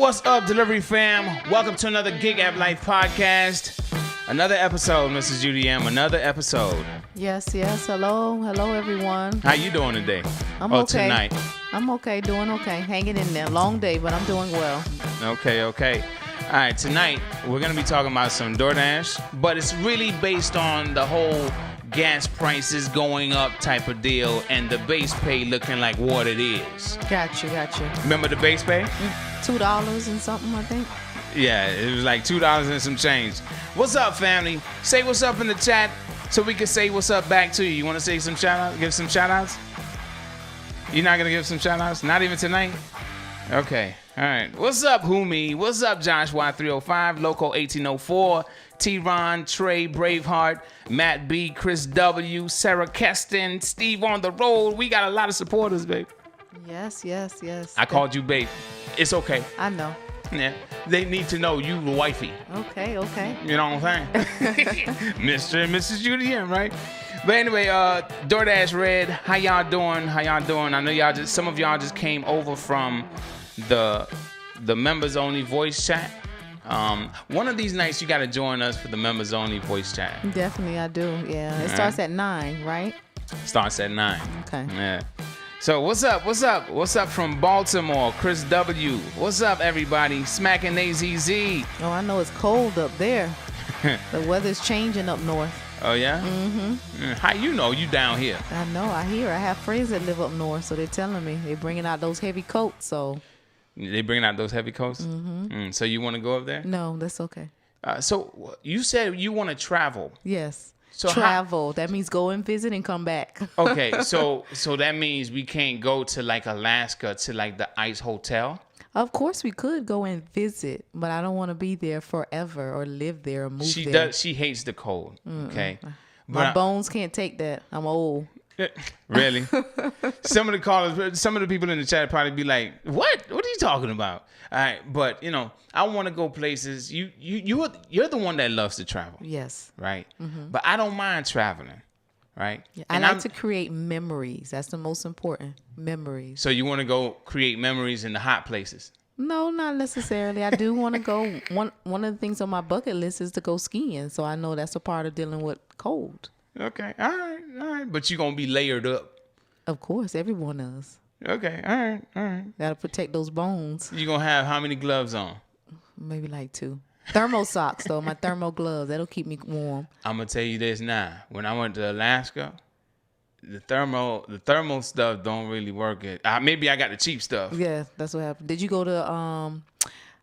What's up, delivery fam? Welcome to another Gig App Life podcast. Another episode, Mrs. UDM. Another episode. Yes. Hello, everyone. How you doing today? I'm okay. Tonight? I'm okay, doing okay. Hanging in there. Long day, but I'm doing well. Okay. All right, tonight we're going to be talking about some DoorDash, but it's really based on the whole gas prices going up type of deal and the base pay looking like what it is. Gotcha. Remember the base pay? $2 and something, I think. Yeah, it was like $2 and some change. What's up, family? Say what's up in the chat so we can say what's up back to you. You want to say some shout outs? Give some shout outs? You're not going to give some shout outs? Not even tonight? Okay. All right. What's up, Humi? What's up, Josh Y305, Loco 1804, T-Ron, Trey, Braveheart, Matt B, Chris W, Sarah Keston, Steve on the road. We got a lot of supporters, babe. Yes. I called you babe. It's okay. I know. Yeah. They need to know you the wifey. Okay. You know what I'm saying? Mr. and Mrs. UDM, right? But anyway, DoorDash Red, how y'all doing? I know some of y'all just came over from the members only voice chat. One of these nights you got to join us for the members only voice chat. Definitely, I do. Yeah, it starts at 9, right? Starts at 9. Okay. Yeah. So what's up from Baltimore? Chris W. What's up, everybody? Smacking AZZ. Oh, I know it's cold up there. The weather's changing up north. Oh yeah. How you know you down here? I know. I hear. I have friends that live up north, so they're telling me they're bringing out those heavy coats. So they bringing out those heavy coats. So you want to go up there? No, that's okay. So you said you want to travel. Yes. So travel. That means go and visit and come back. Okay. So that means we can't go to like Alaska to like the Ice Hotel. Of course we could go and visit, but I don't want to be there forever or live there or move there. She hates the cold. Okay. My bones can't take that. I'm old. Really? Some of the callers, some of the people in the chat probably be like, "What? What are you talking about?" All right, but I want to go places. You're the one that loves to travel. Yes. Right. But I don't mind traveling. Right. Yeah, I like to create memories. That's the most important. Memories. So you want to go create memories in the hot places? No, not necessarily. I do want to go. One of the things on my bucket list is to go skiing. So I know that's a part of dealing with cold. Okay. All right. But you're going to be layered up. Of course. Everyone does. Okay. All right. Got to protect those bones. You're going to have how many gloves on? Maybe like 2. Thermo socks, though. My thermo gloves. That'll keep me warm. I'm going to tell you this now. When I went to Alaska, the thermal stuff don't really work. Maybe I got the cheap stuff. Yeah, that's what happened. Did you go to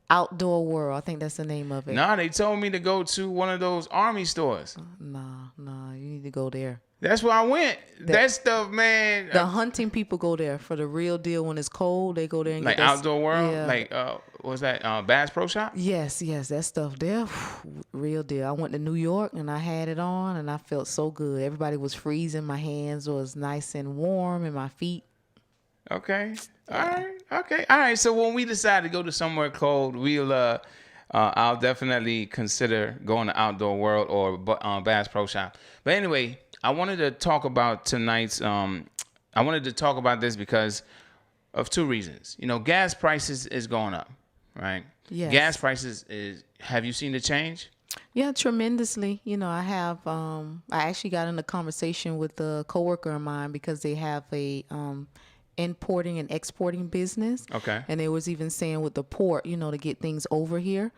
Outdoor World? I think that's the name of it. No, they told me to go to one of those army stores. No, you need to go there. That's where I went. That stuff, man. The hunting people go there for the real deal. When it's cold, they go there and like get Outdoor World. Yeah. Like what's that? Bass Pro Shop. Yes, that stuff there, real deal. I went to New York and I had it on and I felt so good. Everybody was freezing. My hands was nice and warm, and my feet. Okay. All right. So when we decide to go to somewhere cold, I'll definitely consider going to Outdoor World or Bass Pro Shop. But anyway, I wanted to talk about tonight's. I wanted to talk about this because of 2 reasons. Gas prices is going up, right? Yes. Gas prices is. Have you seen the change? Yeah, tremendously. I have. I actually got in a conversation with a coworker of mine because they have a importing and exporting business. Okay. And they was even saying with the port, to get things over here,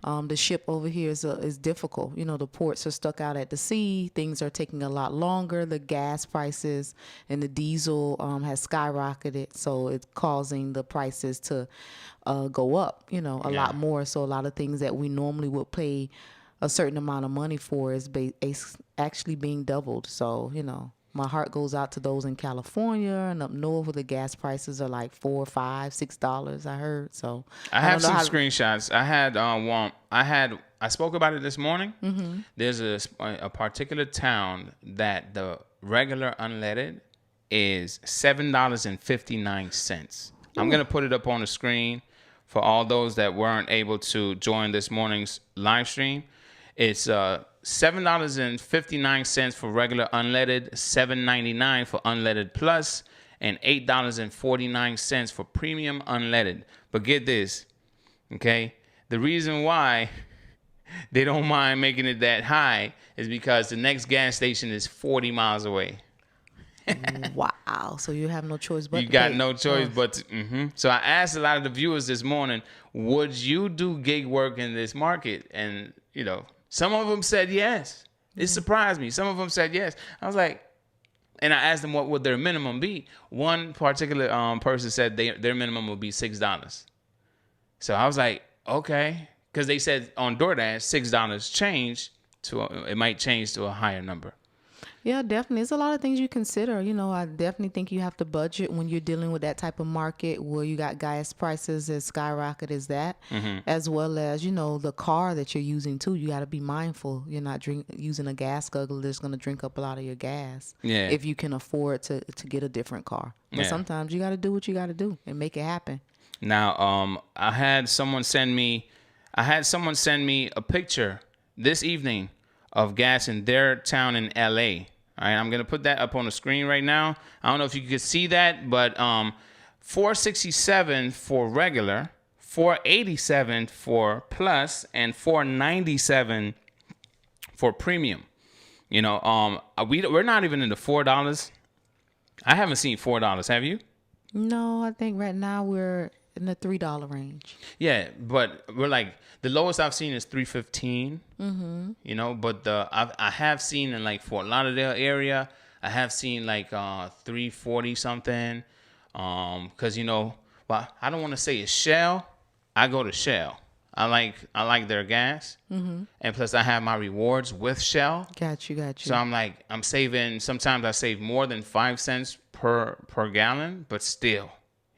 the ship over here is difficult. The ports are stuck out at the sea. Things are taking a lot longer. The gas prices and the diesel has skyrocketed. So it's causing the prices to go up, a lot more. So a lot of things that we normally would pay a certain amount of money for is actually being doubled. So, my heart goes out to those in California and up north where the gas prices are like $4, $5, $6. I heard. So I have some screenshots. I had one. I spoke about it this morning. There's a particular town that the regular unleaded is $7.59. I'm gonna put it up on the screen for all those that weren't able to join this morning's live stream. It's $7.59 for regular unleaded, $7.99 for unleaded plus, and $8.49 for premium unleaded. But get this, Okay. The reason why they don't mind making it that high is because the next gas station is 40 miles away. Wow. So you have no choice but You to got pay. no choice but to. So I asked a lot of the viewers this morning, would you do gig work in this market? And, some of them said yes. It surprised me. Some of them said yes. I was like, and I asked them what would their minimum be. One particular person said their minimum would be $6. So I was like, okay. Because they said on DoorDash, $6 change it might change to a higher number. Yeah, definitely. It's a lot of things you consider. I definitely think you have to budget when you're dealing with that type of market where you got gas prices as skyrocket as that, as well as, the car that you're using too. You got to be mindful. You're not using a gas guzzler that's going to drink up a lot of your gas. Yeah. If you can afford to get a different car. But sometimes you got to do what you got to do and make it happen. Now, I had someone send me a picture this evening of gas in their town in LA. All right, I'm going to put that up on the screen right now. I don't know if you could see that, but $4.67 for regular, $4.87 for plus, and $4.97 for premium. We're not even into $4. I haven't seen $4. Have you? No, I think right now we're in the $3 range. Yeah, but we're like the lowest I've seen is $3.15. But I have seen in like Fort Lauderdale area, I have seen like $3.40 something. Because well, I don't want to say it's Shell. I go to Shell. I like their gas, and plus I have my rewards with Shell. Got you. So I'm saving. Sometimes I save more than 5 cents per gallon, but still.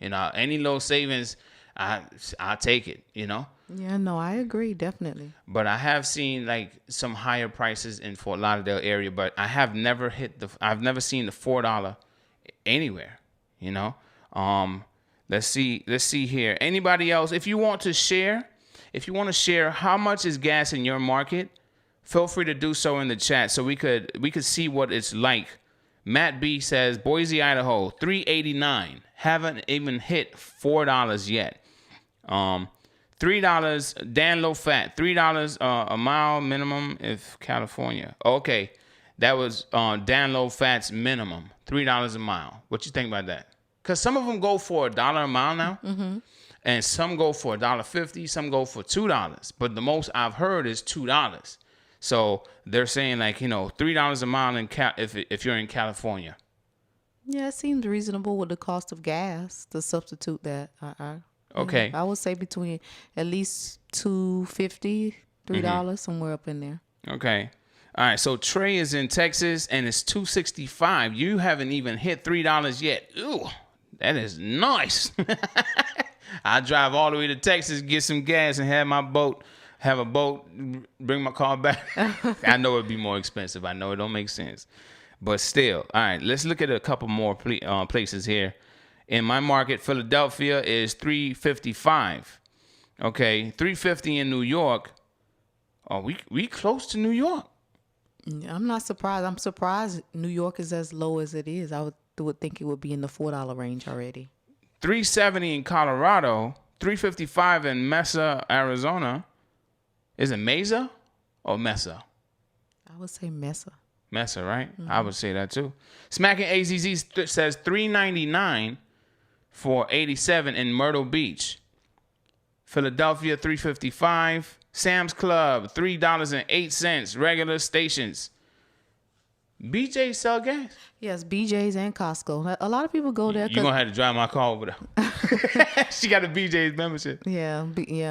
Any low savings, I'll take it, Yeah, no, I agree, definitely. But I have seen like some higher prices in Fort Lauderdale area, but I have never I've never seen the $4 anywhere, Let's see here. Anybody else, if you want to share how much is gas in your market, feel free to do so in the chat so we could see what it's like. Matt B says, Boise, Idaho, $3.89. Haven't even hit $4 yet. $3, Dan Low Fat, $3 a mile minimum if California. Okay, that was Dan Low Fat's minimum, $3 a mile. What you think about that? Because some of them go for $1 a mile now, and some go for $1.50, some go for $2. But the most I've heard is $2. So they're saying like, $3 a mile if you're in California. Yeah, it seems reasonable with the cost of gas to substitute that. Okay. I would say between at least $2.50, $3, somewhere up in there. Okay. All right. So Trey is in Texas and it's $2.65. You haven't even hit $3 yet. Ooh, that is nice. I drive all the way to Texas, get some gas, and have a boat, bring my car back. I know it'd be more expensive. I know it don't make sense. But still, all right, let's look at a couple more places here. In my market, Philadelphia is $3.55. Okay, $3.50 in New York. Oh, we close to New York. I'm not surprised. I'm surprised New York is as low as it is. I would think it would be in the $4 range already. $3.70 in Colorado. $3.55 in Mesa, Arizona. Is it Mesa or Mesa? I would say Mesa. Mesa, right? I would say that too. Smacking AZZ says $3.99 for 87 in Myrtle Beach. Philadelphia, $3.55. Sam's Club, $3.08. Regular stations. BJ sell gas? Yes, BJ's and Costco. A lot of people go there. You're going to have to drive my car over there. She got a BJ's membership. Yeah.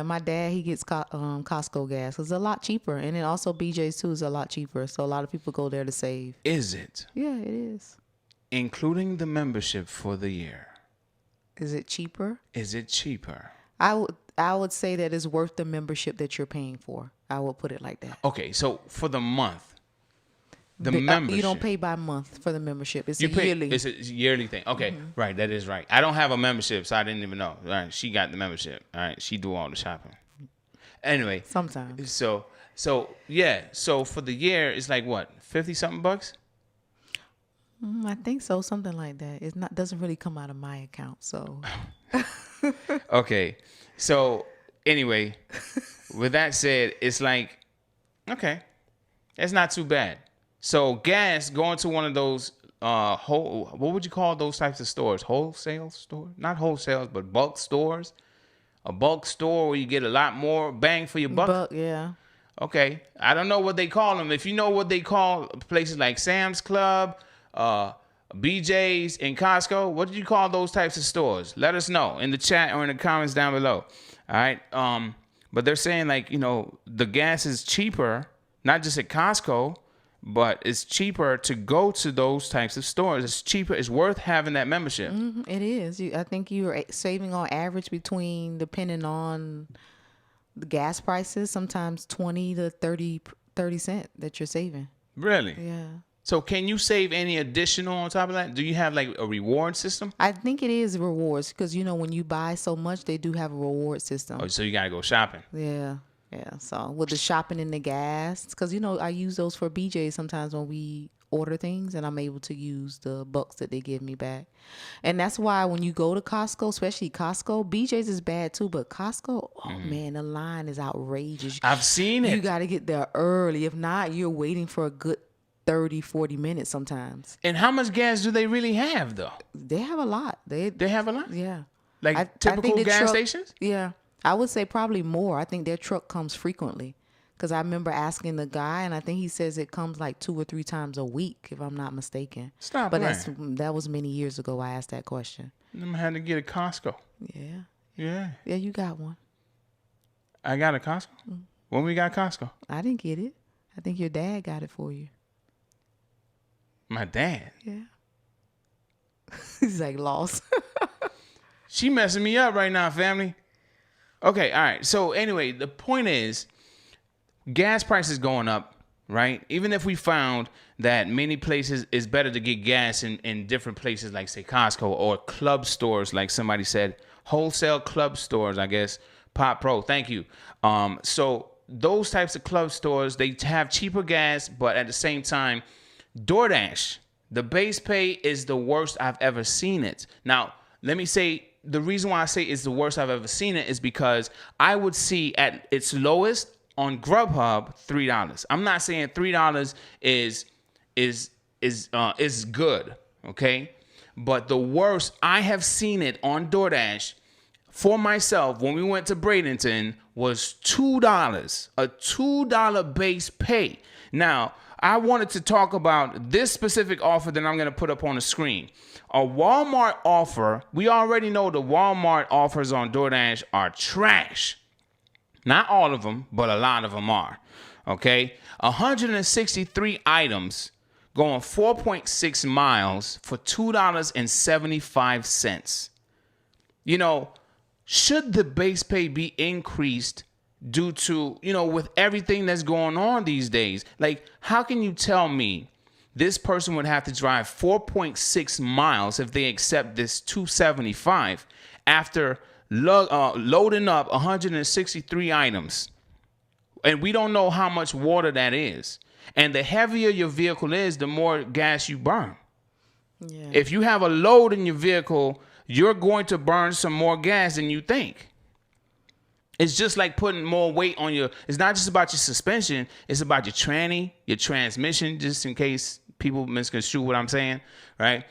My dad, he gets Costco gas. It's a lot cheaper. And then also BJ's too is a lot cheaper. So a lot of people go there to save. Is it? Yeah, it is. Including the membership for the year. Is it cheaper? Is it cheaper? I would say that it's worth the membership that you're paying for. I will put it like that. Okay, so for the month. Membership. You don't pay by month for the membership. It's yearly. It's a yearly thing. Okay, right. That is right. I don't have a membership, so I didn't even know. All right, she got the membership. All right, she do all the shopping. Anyway. Sometimes. So yeah. So for the year, it's like what, 50-something bucks? I think so. Something like that. It's not doesn't really come out of my account. So. Okay, so anyway, with that said, it's like, okay, it's not too bad. So gas, going to one of those what would you call those types of stores? Wholesale store? Not wholesale, but bulk stores. A bulk store where you get a lot more bang for your buck. Yeah. Okay, I don't know what they call them. If you know what they call places like Sam's Club, BJ's, and Costco, what do you call those types of stores? Let us know in the chat or in the comments down below. All right. But they're saying like, the gas is cheaper, not just at Costco, but it's cheaper to go to those types of stores. It's cheaper. It's worth having that membership. Mm-hmm, it is. I think you're saving on average between, depending on the gas prices, sometimes 20 to 30 cents that you're saving. Really? Yeah. So can you save any additional on top of that? Do you have like a reward system? I think it is rewards because, when you buy so much, they do have a reward system. Oh, so you got to go shopping. Yeah. Yeah. So with the shopping and the gas, because, I use those for BJ sometimes when we order things, and I'm able to use the bucks that they give me back. And that's why when you go to Costco, especially Costco, BJ's is bad too, but Costco, man, the line is outrageous. I've seen it. You got to get there early. If not, you're waiting for a good 30, 40 minutes sometimes. And how much gas do they really have, though? They have a lot. They have a lot? Yeah. Like typical gas stations? Yeah. I would say probably more. I think their truck comes frequently. Because I remember asking the guy, and I think he says it comes like 2 or 3 times a week, if I'm not mistaken. Stop But playing. that was many years ago I asked that question. I'm had to get a Costco. Yeah. Yeah. Yeah, you got one. I got a Costco? When we got Costco? I didn't get it. I think your dad got it for you. My dad? Yeah. He's like lost. She messing me up right now, family. Okay, all right. So anyway, the point is, gas prices going up, right? Even if we found that many places it's better to get gas in different places like, say, Costco or club stores, like somebody said, wholesale club stores, I guess. Pop Pro, thank you. So those types of club stores, they have cheaper gas, but at the same time, DoorDash, the base pay is the worst I've ever seen it. Now, let me say, the reason why I say it's the worst I've ever seen it is because I would see at its lowest on Grubhub $3. I'm not saying $3 is good, okay? But the worst I have seen it on DoorDash for myself when we went to Bradenton was $2, a $2 base pay. Now, I wanted to talk about this specific offer that I'm going to put up on the screen. A Walmart offer, we already know the Walmart offers on DoorDash are trash. Not all of them, but a lot of them are. Okay? 163 items going 4.6 miles for $2.75. Should the base pay be increased due to, with everything that's going on these days? Like, how can you tell me this person would have to drive 4.6 miles if they accept this $2.75 after loading up 163 items? And we don't know how much water that is. And the heavier your vehicle is, the more gas you burn. Yeah. If you have a load in your vehicle, you're going to burn some more gas than you think. It's just like putting more weight on it's not just about your suspension, it's about your tranny, your transmission, just in case people misconstrue what I'm saying, right?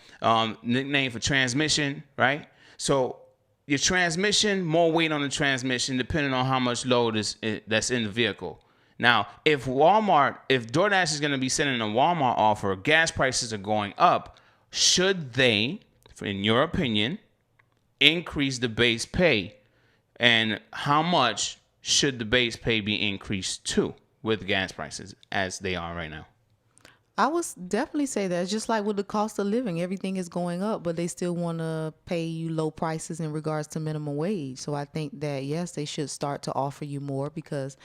Nickname for transmission, right? So your transmission, more weight on the transmission, depending on how much load that's in the vehicle. Now, if DoorDash is going to be sending a Walmart offer, gas prices are going up, should they, in your opinion, increase the base pay? And how much should the base pay be increased to with gas prices as they are right now? I would definitely say that. It's just like with the cost of living, everything is going up, but they still want to pay you low prices in regards to minimum wage. So I think that, yes, they should start to offer you more because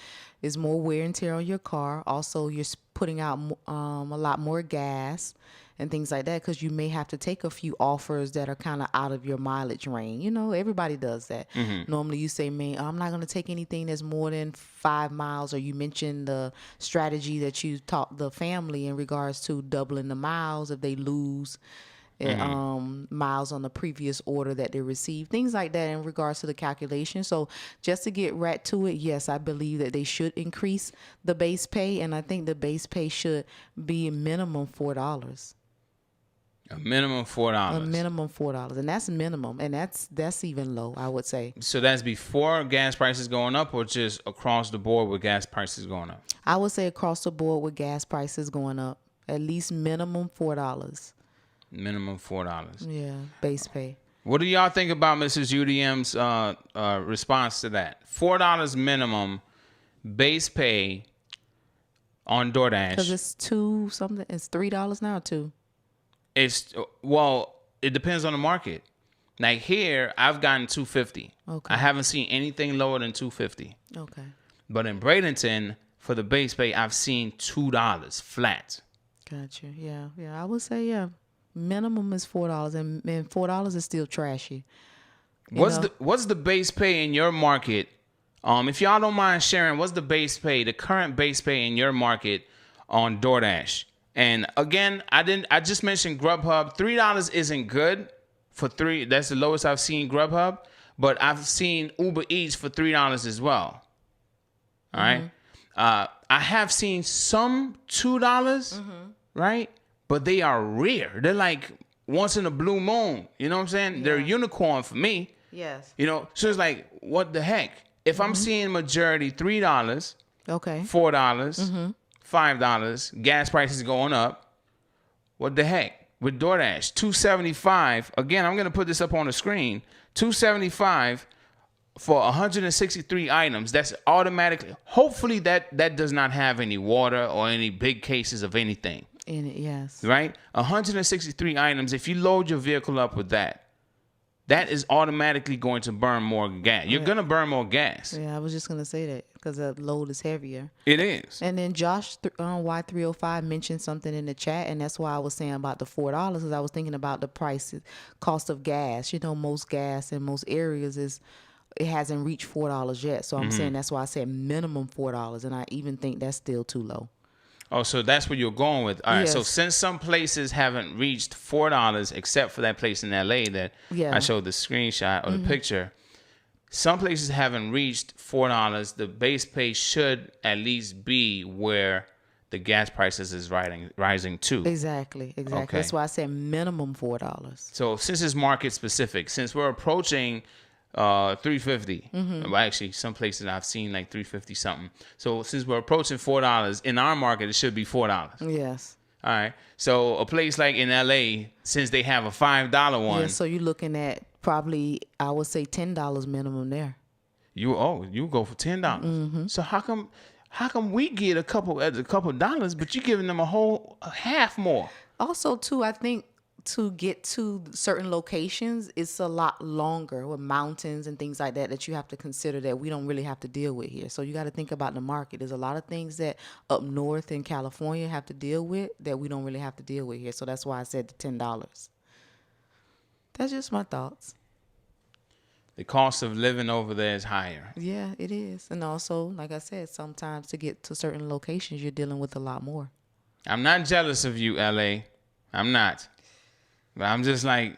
it's more wear and tear on your car. Also, you're putting out a lot more gas and things like that because you may have to take a few offers that are kind of out of your mileage range. Everybody does that. Mm-hmm. Normally you say, man, I'm not going to take anything that's more than 5 miles, or you mentioned the strategy that you taught the family in regards to doubling the miles if they lose miles on the previous order that they received, things like that in regards to the calculation. So just to get right to it, yes, I believe that they should increase the base pay, and I think the base pay should be a minimum $4. A minimum $4. A minimum $4, and that's minimum, and that's even low, I would say. So that's before gas prices going up, or just across the board with gas prices going up? I would say across the board with gas prices going up, at least minimum $4. Minimum $4. Yeah, base pay. What do y'all think about Mrs. UDM's response to that? $4 minimum base pay on DoorDash. Because it's $2 something. It's $3 now, too. Well, it depends on the market. Like here, I've gotten $2.50. Okay. I haven't seen anything lower than $2.50. Okay. But in Bradenton, for the base pay, I've seen $2 flat. Gotcha. Yeah. I would say, yeah, minimum is $4, and $4 is still trashy. What's the base pay in your market? If y'all don't mind sharing, what's the base pay, the current base pay in your market on DoorDash? And again, I just mentioned Grubhub. $3 isn't good for three. That's the lowest I've seen Grubhub, but I've seen Uber Eats for $3 as well. All right. I have seen some $2, right? But they are rare. They're like once in a blue moon. You know what I'm saying? Yeah. They're a unicorn for me. Yes. You know, so it's like, what the heck? If I'm seeing majority $3, okay, $4, $5, gas prices going up, what the heck? With DoorDash, $2.75. Again, I'm gonna put this up on the screen. $2.75 for 163 items. That's automatically. Hopefully that does not have any water or any big cases of anything in it. Yes. Right. 163 items. If you load your vehicle up with that is automatically going to burn more gas. You're gonna burn more gas. Yeah, I was just gonna say that because the load is heavier. It is. And then Josh Y305 mentioned something in the chat, and that's why I was saying about the $4, because I was thinking about the cost of gas. You know, most gas in most areas it hasn't reached $4 yet. So I'm saying that's why I said minimum $4, and I even think that's still too low. Oh, so that's what you're going with. All right. Yes. So since some places haven't reached $4, except for that place in LA that I showed the screenshot or the picture, some places haven't reached $4. The base pay should at least be where the gas prices is rising to. Exactly. Okay. That's why I said minimum $4. So since it's market specific, since we're approaching $3.50. Well, actually, some places I've seen like $3.50 something. So since we're approaching $4 in our market, it should be $4. Yes. All right. So a place like in LA, since they have a $5 one, so you're looking at probably, I would say $10 minimum there. You go for $10. So how come we get a couple dollars, but you're giving them a half more? Also, too, I think to get to certain locations, it's a lot longer with mountains and things like that you have to consider that we don't really have to deal with here. So you got to think about the market. There's a lot of things that up north in California have to deal with that we don't really have to deal with here. So that's why I said the $10. That's just my thoughts. The cost of living over there is higher. Yeah, it is. And also, like I said, sometimes to get to certain locations, you're dealing with a lot more. I'm not jealous of you, LA. I'm not. But I'm just like,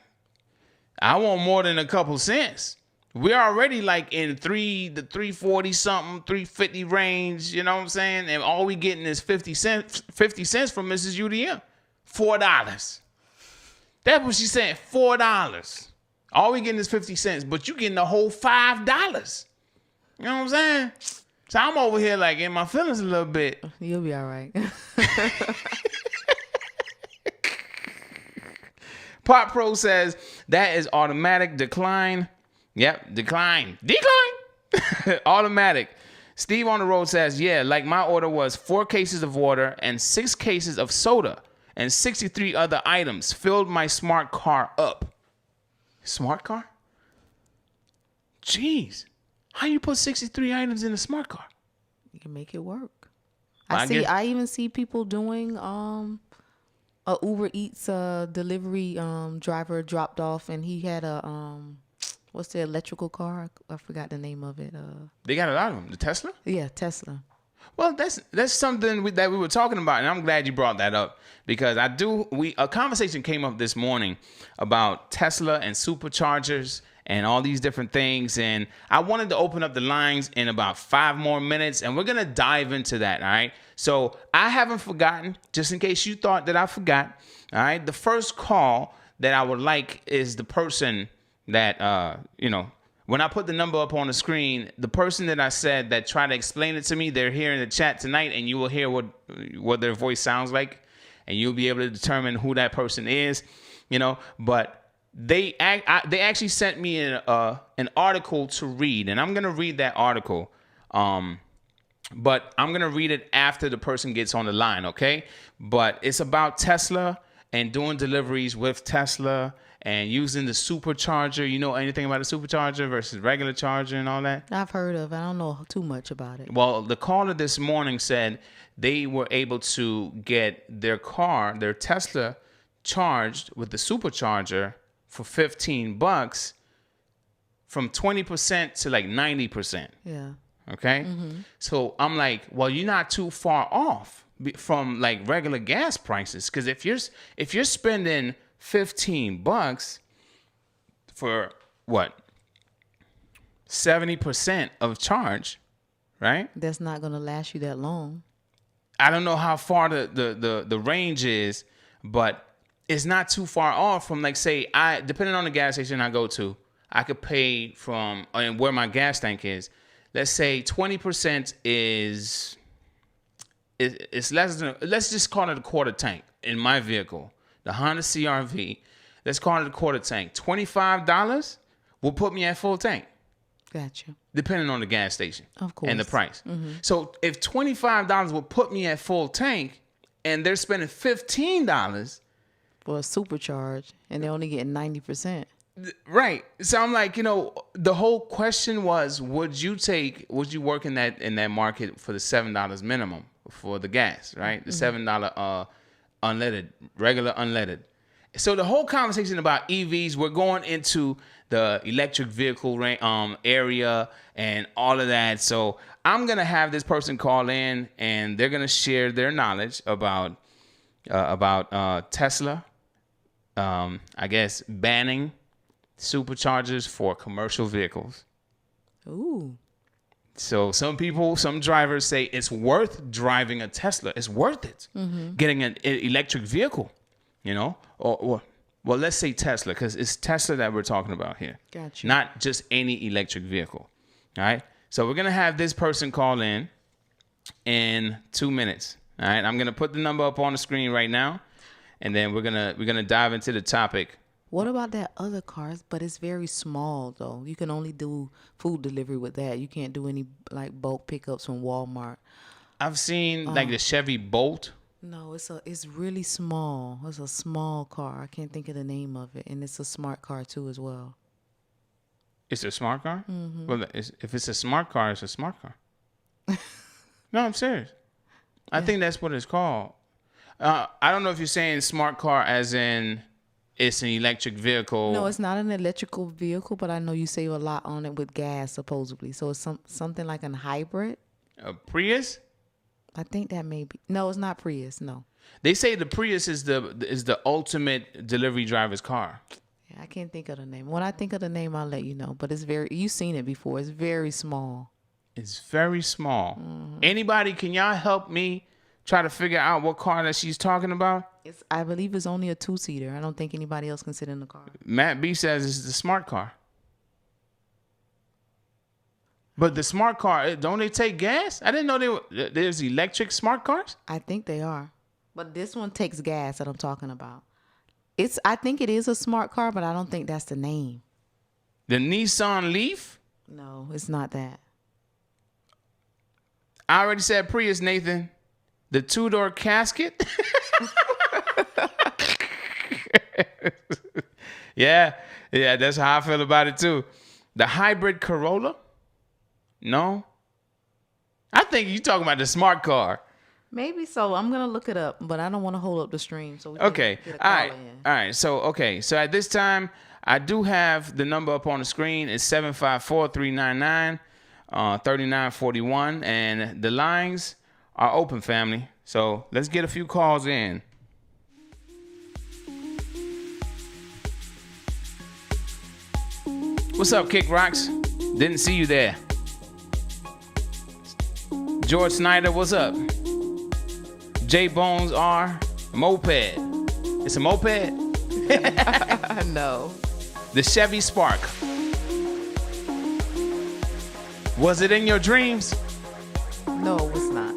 I want more than a couple cents. We're already like in the 340 something, 350 range. You know what I'm saying? And all we getting is 50 cents from Mrs. UDM. $4. That's what she said. $4. All we getting is 50 cents, but you getting the whole $5. You know what I'm saying? So I'm over here like in my feelings a little bit. You'll be all right. Pop Pro says that is automatic decline. Yep, decline. Automatic. Steve on the road says, yeah, like my order was 4 cases of water and 6 cases of soda and 63 other items. Filled my smart car up. Smart car? Jeez. How you put 63 items in a smart car? You can make it work. I even see people doing a Uber Eats delivery driver dropped off, and he had a what's the electrical car? I forgot the name of it. They got a lot of them. The Tesla? Yeah, Tesla. Well, that's something that we were talking about, and I'm glad you brought that up because a conversation came up this morning about Tesla and superchargers and all these different things, and I wanted to open up the lines in about 5 more minutes, and we're gonna dive into that. All right. So I haven't forgotten, just in case you thought that I forgot. All right. The first call that I would like is the person that when I put the number up on the screen, the person that I said that tried to explain it to me, they're here in the chat tonight, and you will hear what their voice sounds like, and you'll be able to determine who that person is, But they actually sent me an article to read, and I'm gonna read that article, but I'm gonna read it after the person gets on the line, okay? But it's about Tesla and doing deliveries with Tesla. And using the supercharger, you know anything about a supercharger versus regular charger and all that? I've heard of it. I don't know too much about it. Well, the caller this morning said they were able to get their Tesla, charged with the supercharger for $15 from 20% to like 90%. Yeah. Okay? Mm-hmm. So I'm like, well, you're not too far off from like regular gas prices. Because if you're spending $15 for what? 70% of charge, right? That's not gonna last you that long. I don't know how far the range is, but it's not too far off from, like, say, depending on the gas station I go to, I could pay from and where my gas tank is. Let's say 20% is less than, let's just call it a quarter tank in my vehicle. The Honda CR-V, let's call it a quarter tank. $25 will put me at full tank. Gotcha. Depending on the gas station. Of course. And the price. Mm-hmm. So if $25 will put me at full tank and they're spending $15 for a supercharge and they're only getting 90%. Right. So I'm like, the whole question was, would you work in that market for the $7 minimum for the gas, right? The $7 unleaded, regular unleaded. So the whole conversation about EVs, we're going into the electric vehicle area and all of that. So I'm going to have this person call in and they're going to share their knowledge about Tesla, I guess, banning superchargers for commercial vehicles. Ooh. So some drivers say it's worth driving a Tesla. It's worth it. Mm-hmm. Getting an electric vehicle, or well, let's say Tesla, because it's Tesla that we're talking about here. Gotcha. Not just any electric vehicle. All right. So we're going to have this person call in 2 minutes. All right. I'm going to put the number up on the screen right now. And then we're going to dive into the topic. What about that other car? But it's very small, though. You can only do food delivery with that. You can't do any like bulk pickups from Walmart. I've seen like the Chevy Bolt. No, it's really small. It's a small car. I can't think of the name of it, and it's a smart car too as well. It's a smart car? Mm-hmm. Well, if it's a smart car, it's a smart car. No, I'm serious. I think that's what it's called. I don't know if you're saying smart car as in it's an electric vehicle. No, it's not an electrical vehicle, but I know you save a lot on it with gas, supposedly. So it's something like a hybrid. A Prius? I think that may be. No, it's not Prius. No. They say the Prius is the ultimate delivery driver's car. Yeah, I can't think of the name. When I think of the name, I'll let you know. But you've seen it before. It's very small. It's very small. Mm-hmm. Anybody, can y'all help me try to figure out what car that she's talking about? I believe it's only a 2-seater. I don't think anybody else can sit in the car. Matt B says it's the smart car. But the smart car, don't they take gas? I didn't know there's electric smart cars. I think they are. But this one takes gas that I'm talking about. I think it is a smart car, but I don't think that's the name. The Nissan Leaf? No, it's not that. I already said Prius, Nathan. The 2-door casket? Yeah, that's how I feel about it too. The hybrid Corolla? No. I think you're talking about the smart car. Maybe so. I'm going to look it up, but I don't want to hold up the stream. So we can get a call in. All right. So at this time, I do have the number up on the screen. It's 754-399. 3941, and the lines are open, family. So let's get a few calls in. What's up, Kick Rocks? Didn't see you there. George Snyder, what's up? J Bones R, moped. It's a moped? No. The Chevy Spark. Was it in your dreams? No, it was not.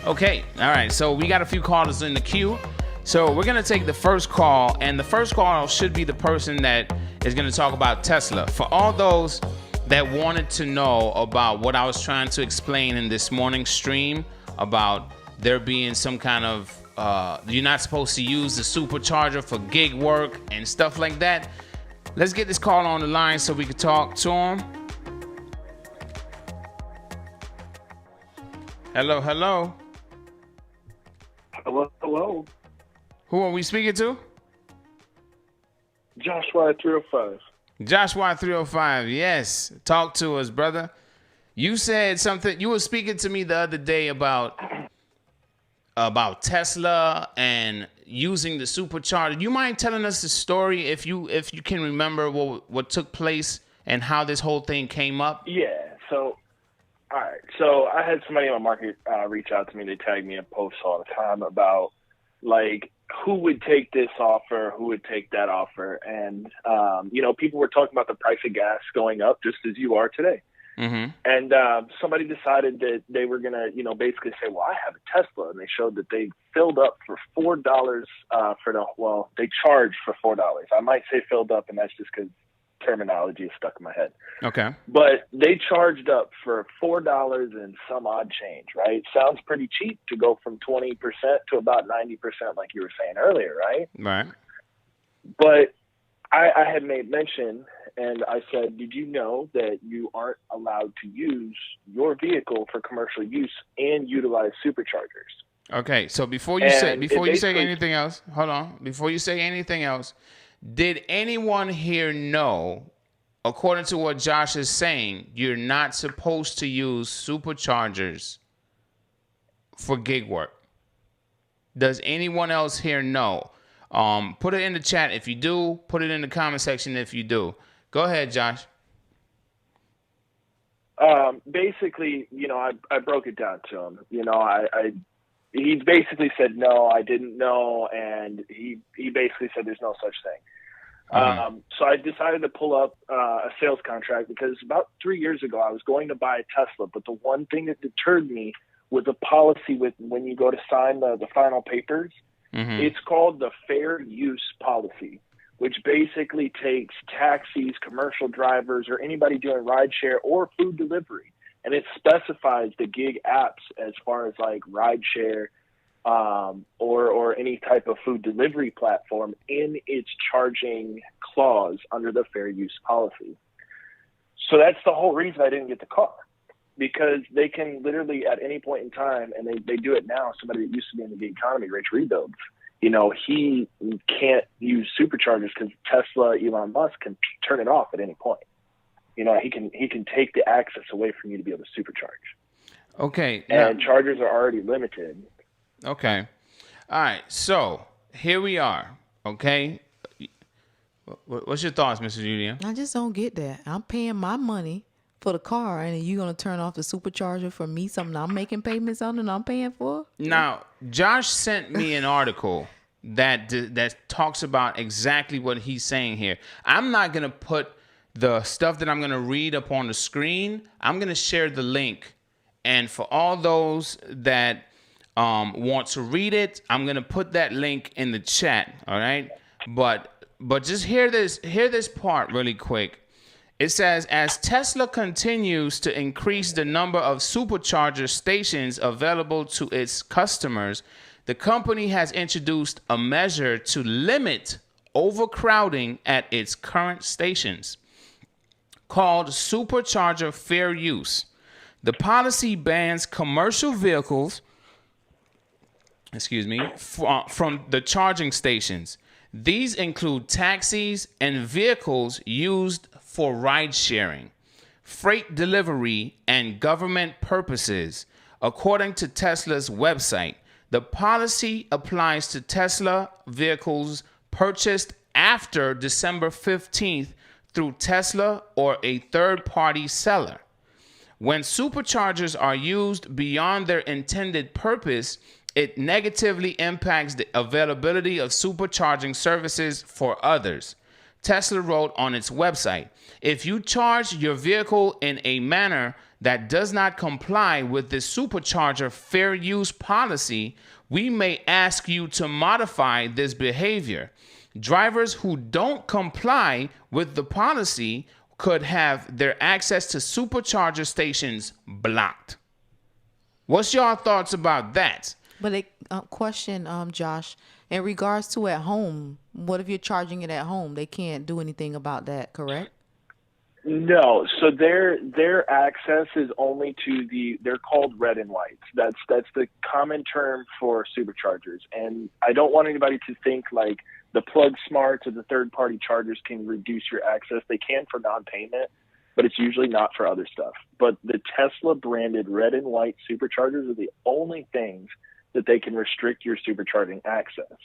Okay, all right, so we got a few callers in the queue. So we're gonna take the first call, and the first call should be the person that is gonna talk about Tesla. For all those that wanted to know about what I was trying to explain in this morning's stream about there being some kind of, you're not supposed to use the supercharger for gig work and stuff like that. Let's get this call on the line so we can talk to him. Hello, hello. Hello. Who are we speaking to? Joshua 305. Joshua 305, yes. Talk to us, brother. You said something. You were speaking to me the other day about Tesla and using the supercharger. You mind telling us the story if you can remember what took place and how this whole thing came up? Yeah. So, all right. So I had somebody in my market reach out to me. They tag me in posts all the time about like who would take this offer, who would take that offer, and people were talking about the price of gas going up just as you are today. Mm-hmm. And somebody decided that they were going to, basically say, well, I have a Tesla. And they showed that they filled up for $4 they charged for $4. I might say filled up, and that's just because terminology is stuck in my head. Okay. But they charged up for $4 and some odd change, right? Sounds pretty cheap to go from 20% to about 90%, like you were saying earlier, right? Right. But I had made mention, and I said, did you know that you aren't allowed to use your vehicle for commercial use and utilize superchargers? Okay, so before you say anything else, hold on. Before you say anything else, did anyone here know, according to what Josh is saying, you're not supposed to use superchargers for gig work? Does anyone else here know? Put it in the chat if you do. Put it in the comment section if you do. Go ahead, Josh. Basically, I broke it down to him. He basically said, no, I didn't know. And he basically said there's no such thing. Mm-hmm. So I decided to pull up a sales contract because about 3 years ago, I was going to buy a Tesla. But the one thing that deterred me was a policy with when you go to sign the final papers. Mm-hmm. It's called the fair use policy, which basically takes taxis, commercial drivers, or anybody doing rideshare or food delivery. And it specifies the gig apps as far as like rideshare or any type of food delivery platform in its charging clause under the fair use policy. So that's the whole reason I didn't get the car, because they can literally at any point in time, and they do it now, somebody that used to be in the gig economy, Rich Rebuilds, he can't use superchargers because Tesla, Elon Musk can turn it off at any point. He can take the access away from you to be able to supercharge. Okay. And chargers are already limited. Okay. All right. So here we are. Okay. What's your thoughts, Mr. UDM? I just don't get that. I'm paying my money for the car, and you gonna turn off the supercharger for me? Something I'm making payments on and I'm paying for? Now, Josh sent me an article that talks about exactly what he's saying here. I'm not gonna put the stuff that I'm gonna read up on the screen. I'm gonna share the link, and for all those that want to read it, I'm gonna put that link in the chat. All right, but just hear this part really quick. It says, as Tesla continues to increase the number of supercharger stations available to its customers, the company has introduced a measure to limit overcrowding at its current stations. called Supercharger Fair Use. The policy bans commercial vehicles, from the charging stations. These include taxis and vehicles used for ride sharing, freight delivery, and government purposes. According to Tesla's website, the policy applies to Tesla vehicles purchased after December 15th through Tesla or a third-party seller. When superchargers are used beyond their intended purpose, it negatively impacts the availability of supercharging services for others. Tesla wrote on its website, if you charge your vehicle in a manner that does not comply with the supercharger fair use policy, we may ask you to modify this behavior. Drivers who don't comply with the policy could have their access to supercharger stations blocked. What's your thoughts about that? But a question, Josh, in regards to at home, what if you're charging it at home? They can't do anything about that, correct? No, so their access is only to they're called red and whites. That's the common term for superchargers. And I don't want anybody to think like the plug smarts or the third-party chargers can reduce your access. They can for non-payment, but it's usually not for other stuff. But the Tesla-branded red and white superchargers are the only things that they can restrict your supercharging access.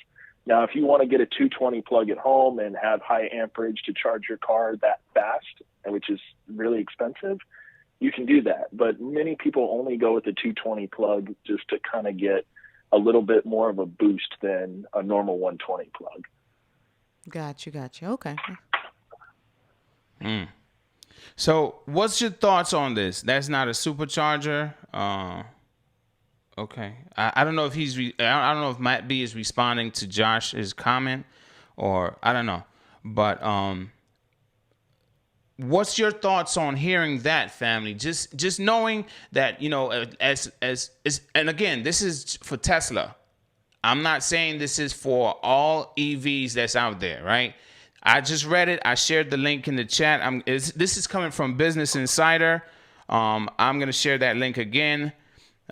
Now, if you want to get a 220 plug at home and have high amperage to charge your car that fast, which is really expensive, you can do that. But many people only go with the 220 plug just to kind of get a little bit more of a boost than a normal 120 plug. Got you. Okay. So what's your thoughts on this? That's not a supercharger. Okay. I don't know if I don't know if Matt B is responding to Josh's comment, or I don't know. But what's your thoughts on hearing that, family? Just knowing that, you know, as and again, this is for Tesla. I'm not saying this is for all EVs that's out there, right? I just read it. I shared the link in the chat. This is coming from Business Insider. I'm going to share that link again.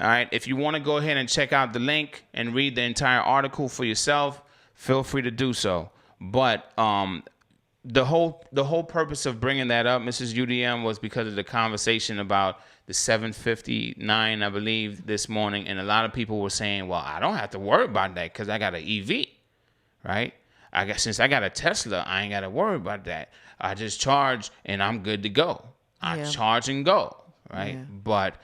All right. If you want to go ahead and check out the link and read the entire article for yourself, feel free to do so. But the whole purpose of bringing that up, Mrs. UDM, was because of the conversation about the 759, I believe, this morning. And a lot of people were saying, well, I don't have to worry about that because I got an EV, right? Since I got a Tesla, I ain't got to worry about that. I just charge and I'm good to go. I charge and go, right? Yeah. But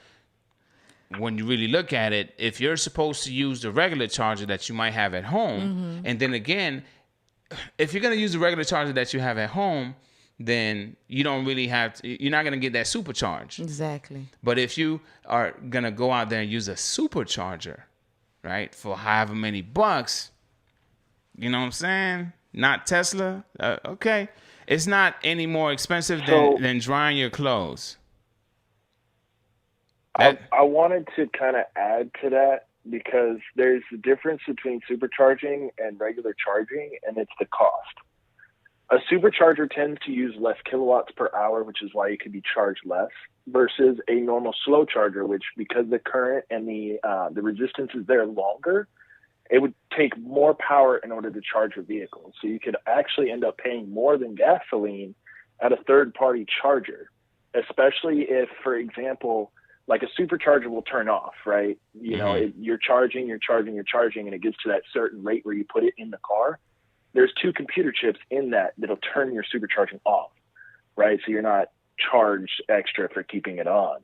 when you really look at it, if you're supposed to use the regular charger that you might have at home, and then again, if you're going to use the regular charger that you have at home, then you don't really have to, you're not going to get that supercharge. Exactly. But if you are going to go out there and use a supercharger, right, for however many bucks, you know what I'm saying? Not Tesla. Okay. It's not any more expensive than drying your clothes. I wanted to kind of add to that because there's a difference between supercharging and regular charging, and it's the cost. A supercharger tends to use less kilowatts per hour, which is why you could be charged less, versus a normal slow charger, which because the current and the resistance is there longer, it would take more power in order to charge your vehicle. So you could actually end up paying more than gasoline at a third-party charger, especially if, for example, like a supercharger will turn off, right? You know, you're charging, and it gets to that certain rate where you put it in the car. There's 2 computer chips in that'll turn your supercharging off, right? So you're not charged extra for keeping it on.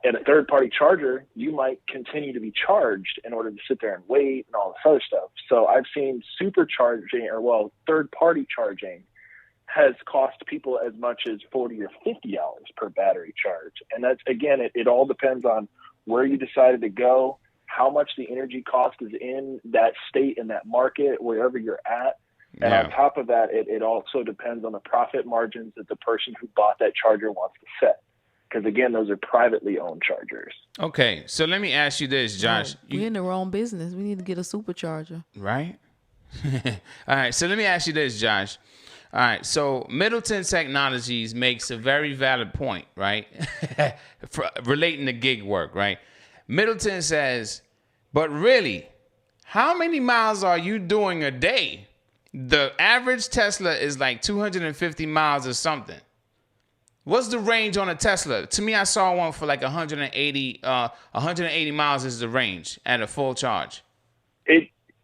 At a third-party charger, you might continue to be charged in order to sit there and wait and all this other stuff. So I've seen third-party charging has cost people as much as $40 or $50 per battery charge. And that's, again, it all depends on where you decided to go, how much the energy cost is in that state, in that market, wherever you're at. And on top of that, it also depends on the profit margins that the person who bought that charger wants to set. Because, again, those are privately owned chargers. Okay, so let me ask you this, Josh. We're in the wrong business. We need to get a supercharger. Right? All right, so let me ask you this, Josh. All right, so Middleton Technologies makes a very valid point, right? Relating to gig work, right? Middleton says, but really, how many miles are you doing a day? The average Tesla is like 250 miles or something. What's the range on a Tesla? To me, I saw one for like 180 miles is the range at a full charge.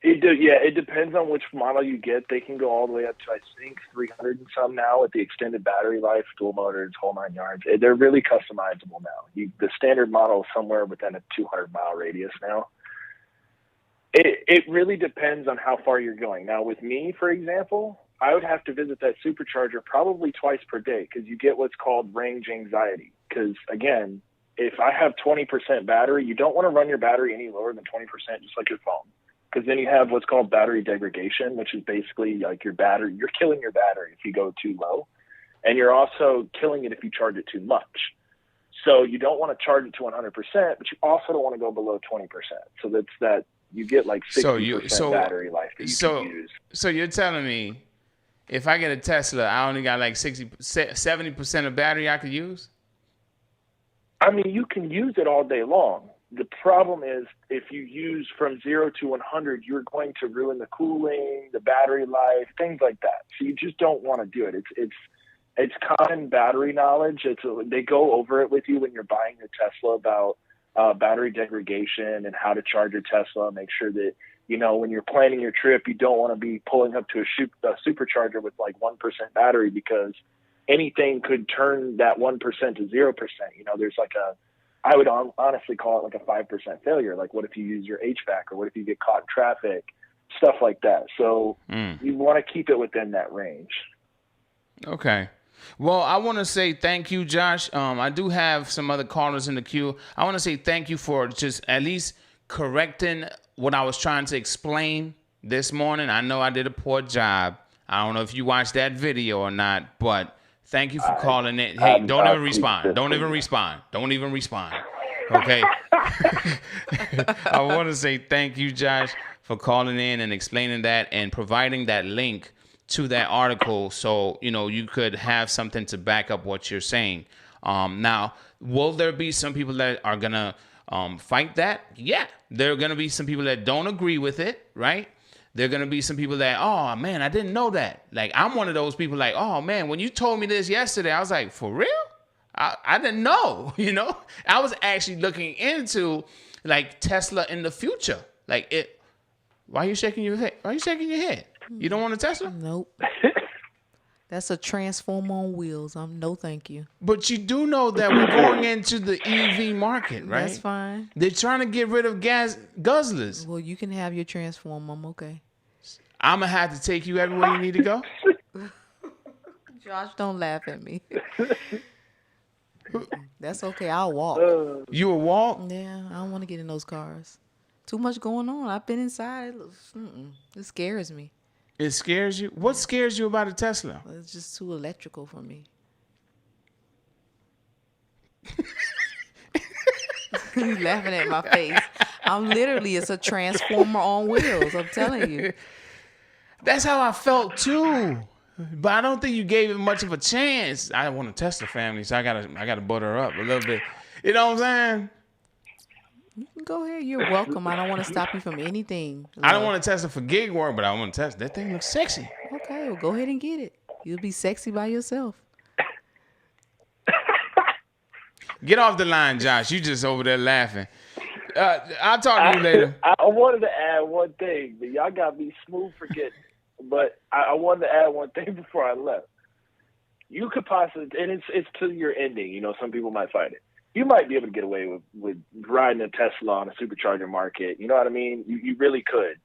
It depends on which model you get. They can go all the way up to, I think, 300 and some now with the extended battery life, dual motors, whole 9 yards. They're really customizable now. The standard model is somewhere within a 200-mile radius now. It really depends on how far you're going. Now, with me, for example, I would have to visit that supercharger probably twice per day because you get what's called range anxiety. Because, again, if I have 20% battery, you don't want to run your battery any lower than 20%, just like your phone. Because then you have what's called battery degradation, which is basically like your battery. You're killing your battery if you go too low. And you're also killing it if you charge it too much. So you don't want to charge it to 100%, but you also don't want to go below 20%. So that's that. You get like 60% battery life that you can use. So you're telling me if I get a Tesla, I only got like 70% of battery I could use? I mean, you can use it all day long. The problem is if you use from 0 to 100, you're going to ruin the cooling, the battery life, things like that. So you just don't want to do it. It's common battery knowledge. They go over it with you when you're buying your Tesla about battery degradation and how to charge your Tesla. Make sure that, when you're planning your trip, you don't want to be pulling up to a supercharger with like 1% battery because anything could turn that 1% to 0%. There's like I would honestly call it like a 5% failure. Like what if you use your HVAC or what if you get caught in traffic, stuff like that. So you want to keep it within that range. Okay. Well, I want to say thank you, Josh. I do have some other callers in the queue. I want to say thank you for just at least correcting what I was trying to explain this morning. I know I did a poor job. I don't know if you watched that video or not, but thank you for calling it. Hey, don't even respond. Don't even respond. Don't even respond. Okay. I want to say thank you, Josh, for calling in and explaining that and providing that link to that article so you could have something to back up what you're saying. Now, will there be some people that are gonna fight that? Yeah, there are gonna be some people that don't agree with it, right? There are gonna be some people that, oh man, I didn't know that. Like I'm one of those people like, oh man, when you told me this yesterday, I was like, for real? I didn't know. I was actually looking into like Tesla in the future. Like it. Why are you shaking your head? Why are you shaking your head? You don't want a Tesla? Nope. That's a transformer on wheels. No, thank you. But you do know that we're going into the EV market, right? That's fine. They're trying to get rid of gas guzzlers. Well, you can have your transformer. I'm okay. I'm going to have to take you everywhere you need to go? Josh, don't laugh at me. That's okay. I'll walk. You will walk? Yeah, I don't want to get in those cars. Too much going on. I've been inside. It scares me. It scares you? What scares you about a Tesla? It's just too electrical for me. You laughing at my face. It's a transformer on wheels. I'm telling you. That's how I felt too. But I don't think you gave it much of a chance. I want a Tesla family, so I gotta butter her up a little bit. You know what I'm saying? You can go ahead. You're welcome. I don't want to stop you from anything. I don't want to test it for gig work, but I want to test. That thing looks sexy. Okay, well, go ahead and get it. You'll be sexy by yourself. Get off the line, Josh. You just over there laughing. I'll talk to you later. I wanted to add one thing, but y'all got me smooth forgetting. But I wanted to add one thing before I left. You could possibly, and it's to your ending. Some people might fight it. You might be able to get away with riding a Tesla on a supercharger market. You know what I mean? You really could.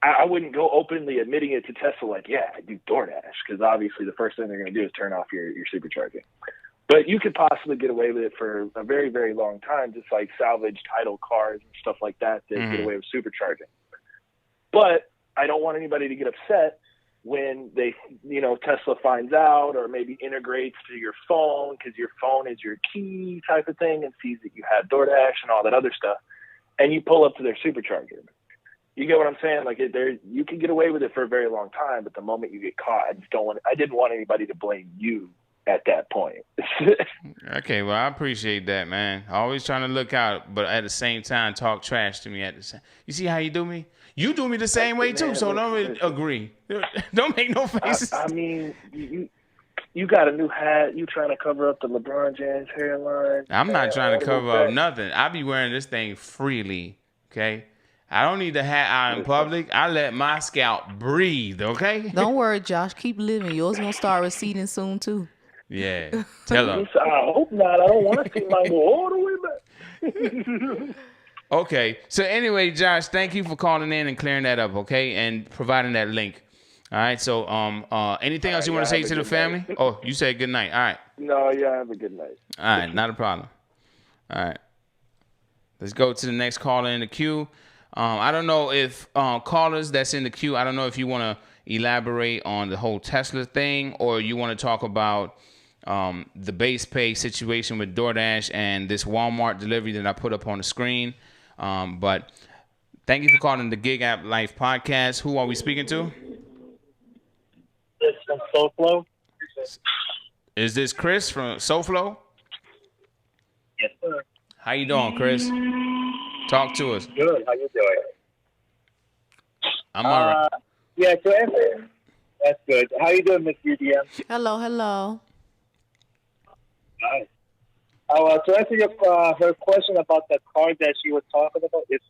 I wouldn't go openly admitting it to Tesla like, yeah, I do DoorDash, because obviously the first thing they're going to do is turn off your supercharging. But you could possibly get away with it for a very, very long time, just like salvage title cars and stuff like that get away with supercharging. But I don't want anybody to get upset when Tesla finds out or maybe integrates to your phone because your phone is your key type of thing and sees that you have DoorDash and all that other stuff, and you pull up to their supercharger. You get what I'm saying? Like, you can get away with it for a very long time, but the moment you get caught, I didn't want anybody to blame you at that point. Okay, well, I appreciate that, man. Always trying to look out, but at the same time, talk trash to me at the same. You see how you do me? You do me the same way too, so don't really agree. Don't make no faces. I mean, you got a new hat. You trying to cover up the LeBron James hairline? I'm not trying to cover up nothing. I be wearing this thing freely, okay? I don't need the hat out in public. I let my scalp breathe, okay? Don't worry, Josh. Keep living. Yours gonna start receding soon too. Yeah. Tell her. I hope not. I don't want to see mine go all the way back. Okay. So anyway, Josh, thank you for calling in and clearing that up, okay? And providing that link. All right. So anything else you want to say to the family? Night. Oh, you said good night. All right. No, yeah, have a good night. All right, not a problem. All right. Let's go to the next caller in the queue. I don't know if callers that's in the queue, I don't know if you want to elaborate on the whole Tesla thing, or you want to talk about the base pay situation with DoorDash and this Walmart delivery that I put up on the screen. But thank you for calling the Gig App Life podcast. Who are we speaking to? This from SoFlo. Is this Chris from SoFlo? Yes, sir. How you doing, Chris? Talk to us. Good. How you doing? I'm all right. Yeah, to answer, that's good. How you doing, Miss UDM? Hello. Nice. To answer her question about the car that she was talking about, it's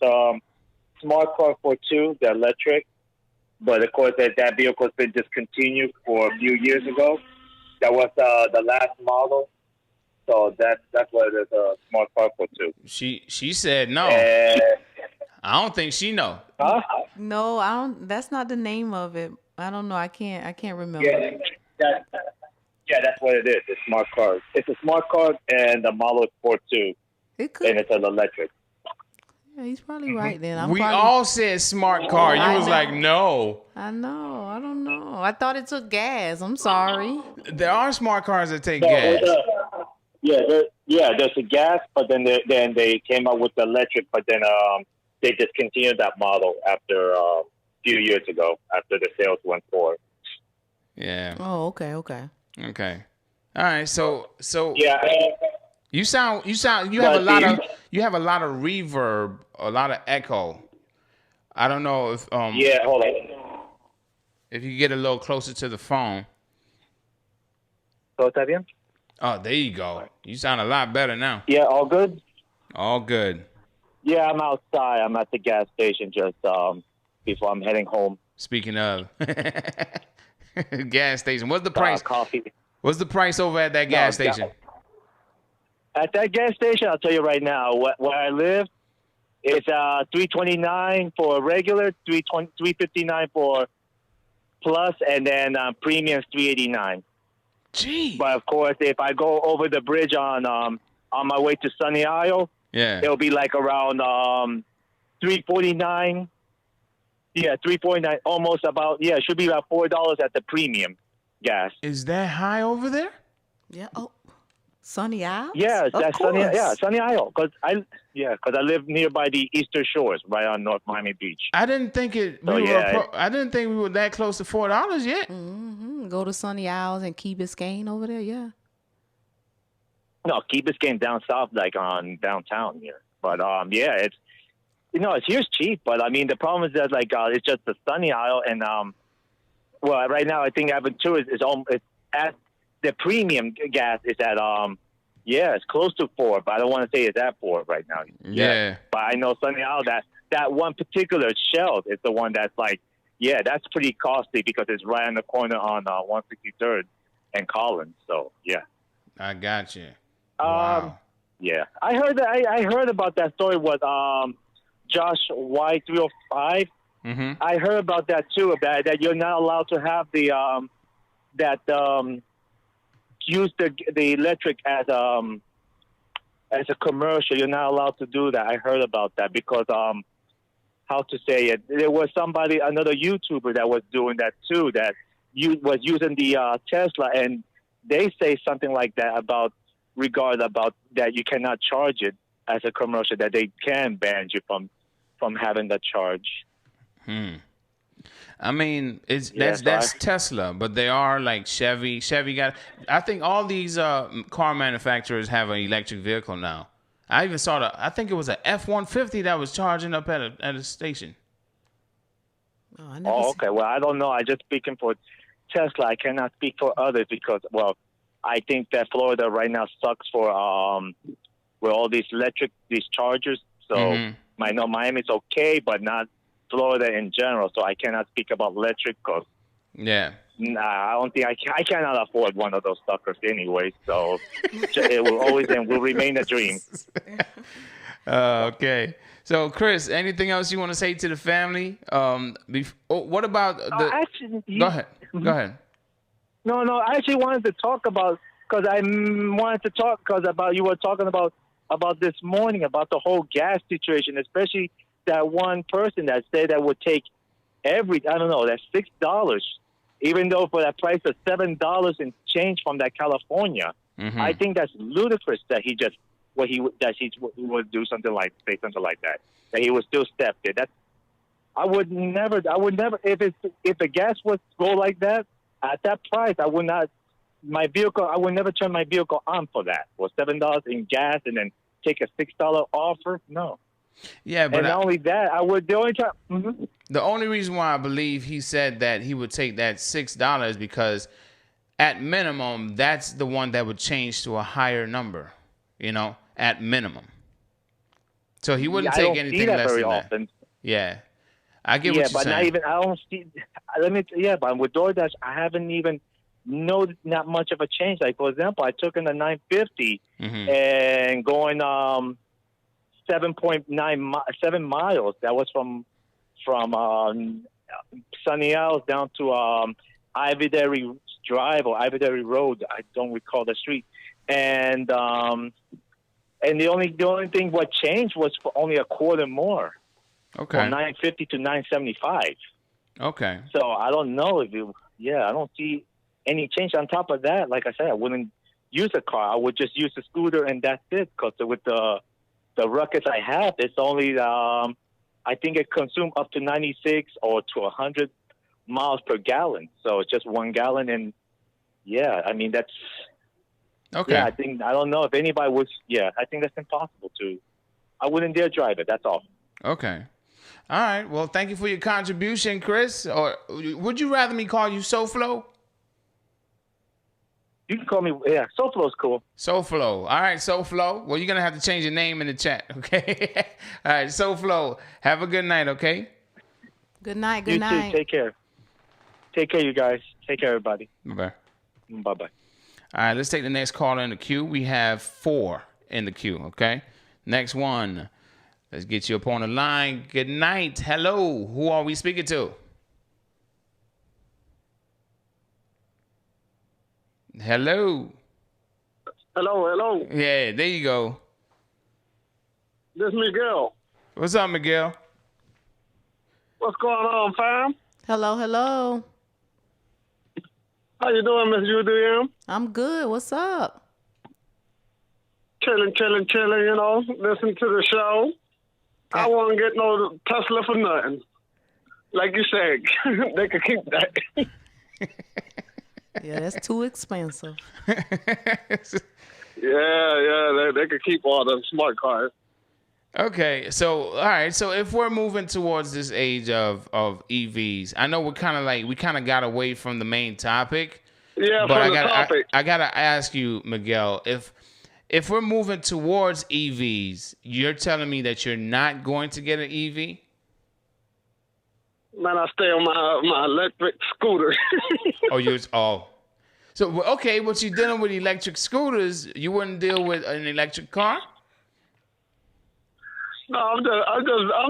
Smart Car for Two, the electric. But of course, that vehicle has been discontinued for a few years ago. That was the last model. So that's what it is, a Smart Car for Two. She said no. I don't think she know. Huh? No, I don't. That's not the name of it. I don't know. I can't remember. Yeah, that's what it is. It's Smart Car. It's a Smart Car, and the model is 42. It could. And it's an electric. Yeah, he's probably right then. We all said smart car. You was like, no. I know. I don't know. I thought it took gas. I'm sorry. There are smart cars that take gas. There's a gas, but then they came out with the electric, but then they discontinued that model after a few years ago after the sales went forward. Yeah. Oh, okay. Okay. All right. So yeah. You have a lot of reverb, a lot of echo. I don't know if Yeah, hold on. if you get a little closer to the phone. So está bien? Oh, there you go. You sound a lot better now. Yeah, all good? All good. Yeah, I'm outside. I'm at the gas station just before I'm heading home. Speaking of gas station, what's the price? Coffee. What's the price over at that gas station? At that gas station, I'll tell you right now, where I live, it's $3.29 for regular, $3.59 for plus, and then premium's $3.89. Gee. But of course, if I go over the bridge on my way to Sunny Isle, it'll be like around $3.49. Yeah, $3.49, almost about. Yeah, it should be about $4 at the premium gas. Is that high over there? Yeah. Oh. Sunny Isle? Yeah, that's Sunny. Yeah, Sunny Isle. Because I live nearby the Eastern Shores, right on North Miami Beach. I didn't think it. I didn't think we were that close to $4 yet. Mm-hmm. Go to Sunny Isles and Key Biscayne over there. Yeah. No, Key Biscayne down south, like on downtown here. But it's here's cheap. But I mean, the problem is that it's just the Sunny Isle, and right now I think Aventura is at. The premium gas is at it's close to $4, but I don't want to say it's at $4 right now. Yeah. But I know Sunny Isle that one particular Shell is the one that's that's pretty costly because it's right on the corner on 163rd and Collins. So yeah. I got you. Wow. Yeah. I heard about that story with Josh Y305. Mm-hmm. I heard about that too. That you're not allowed to have the use the electric as a commercial. You're not allowed to do that. I heard about that because how to say it? There was another YouTuber that was doing that too. That was using the Tesla, and they say something like that about that you cannot charge it as a commercial. That they can ban you from having the charge. I mean, that's Tesla, but they are like Chevy. Chevy got. I think all these car manufacturers have an electric vehicle now. I even saw I think it was a F-150 that was charging up at a station. Oh, okay. Well, I don't know. I just speaking for Tesla. I cannot speak for others because, well, I think that Florida right now sucks for with all these chargers. So I know Miami's okay, but not Florida in general. So I cannot speak about electric because I don't think I cannot afford one of those suckers anyway. So it will always and will remain a dream. Okay. So, Chris, anything else you want to say to the family? What about the? Go ahead. Go ahead. No. I actually wanted to talk about you were talking about this morning about the whole gas situation, especially that one person that said that would take that's $6, even though for that price of $7 and change from that California. I think that's ludicrous that he would do something like that he would still step there. I would never if the gas would go like that at that price, I would never turn my vehicle on for that. For $7 in gas and then take a $6 offer. No. Yeah, but not only that, the only reason why I believe he said that he would take that $6 because at minimum that's the one that would change to a higher number, at minimum. So he wouldn't take anything less very than often. that. Yeah. I get what you're saying. Not even, I don't see, but with DoorDash, I haven't even noticed not much of a change. Like, for example, I took in the 950 and going 7 miles. That was from Sunny Isles down to Ivyderry Drive or Ivyderry Road. I don't recall the street. And the only thing what changed was for only a quarter more. Okay. From 950 to 975. Okay. So I don't know I don't see any change. On top of that, like I said, I wouldn't use a car. I would just use a scooter and that's it. Because with the ruckus I have, it's only I think it consumes up to 96 or to 100 miles per gallon. So it's just 1 gallon, and I mean that's. Okay. Yeah, I don't know if anybody would. Yeah, I think that's impossible to. I wouldn't dare drive it. That's all. Okay. All right. Well, thank you for your contribution, Chris. Or would you rather me call you SoFlo? You can call me. Yeah, SoFlo's cool. SoFlo. All right, SoFlo. Well, you're gonna have to change your name in the chat, okay? All right, SoFlo. Have a good night, okay? Good night. You too. Take care. Take care, you guys. Take care, everybody. Bye. Bye-bye. All right, let's take the next caller in the queue. We have 4 in the queue, okay? Next one. Let's get you up on the line. Good night. Hello. Who are we speaking to? Hello. Hello. Yeah, there you go. This is Miguel. What's up, Miguel? What's going on, fam? Hello. How you doing, Miss UDM? I'm good. What's up? Chilling, listen to the show. I won't get no Tesla for nothing. Like you said, they could keep that. Yeah, that's too expensive. Yeah, they could keep all the smart cars. Okay, so all right, so if we're moving towards this age of EVs, I know we kind of got away from the main topic. Yeah, but from the topic. I gotta ask you, Miguel, if we're moving towards EVs, you're telling me that you're not going to get an EV? Man, I stay on my electric scooter. So okay, but you're dealing with electric scooters. You wouldn't deal with an electric car? No, I'm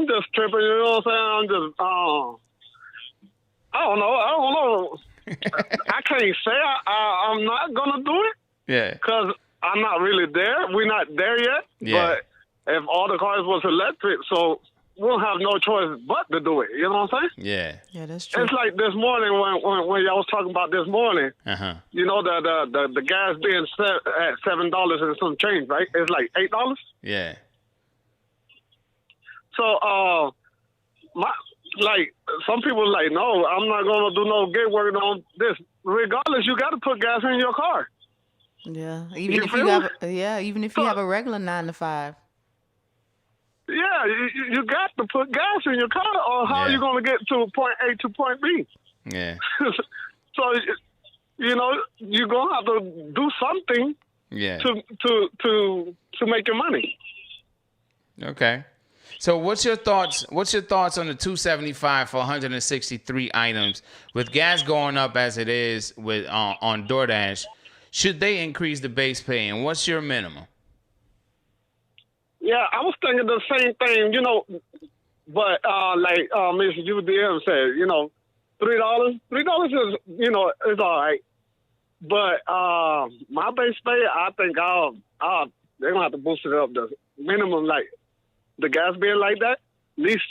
just tripping. You know what I'm saying? I don't know. I can't say I'm not gonna do it. Yeah. Because I'm not really there. We're not there yet. Yeah. But if all the cars was electric, so we'll have no choice but to do it. You know what I'm saying? Yeah. Yeah, that's true. It's like this morning when y'all was talking about this morning. You know the gas being set at $7 and some change, right? It's like $8. Yeah. So some people are like, no, I'm not gonna do no gig work on this. Regardless, you got to put gas in your car. Yeah, You feel even if you have a regular 9 to 5. Yeah, you got to put gas in your car, or how are you going to get to point A to point B? Yeah. So, you know, you're going to have to do something to make your money. Okay. So what's your thoughts on the $275 for 163 items with gas going up as it is with on DoorDash? Should they increase the base pay, and what's your minimum? Yeah, I was thinking the same thing, you know, but like Mr. UDM said, you know, $3 is, you know, is all right. But my base pay, I think they're gonna have to boost it up the minimum, like the gas being like that, at least